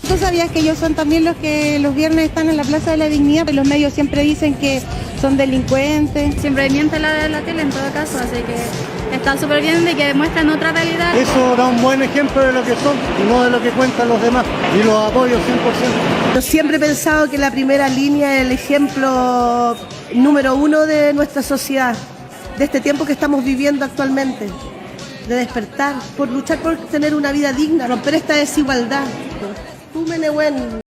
W: ¿Tú sabías que ellos son también los que los viernes están en la Plaza de la Dignidad? Los medios siempre dicen que son delincuentes.
T: Siempre miente la tele en todo caso, así que está súper bien de que demuestren otra realidad.
F: Eso da un buen ejemplo de lo que son y no de lo que cuentan los demás. Y los apoyo 100%.
W: Yo siempre he pensado que la primera línea es el ejemplo número uno de nuestra sociedad, de este tiempo que estamos viviendo actualmente, de despertar, por luchar por tener una vida digna, romper esta desigualdad. Tú, Menehuen,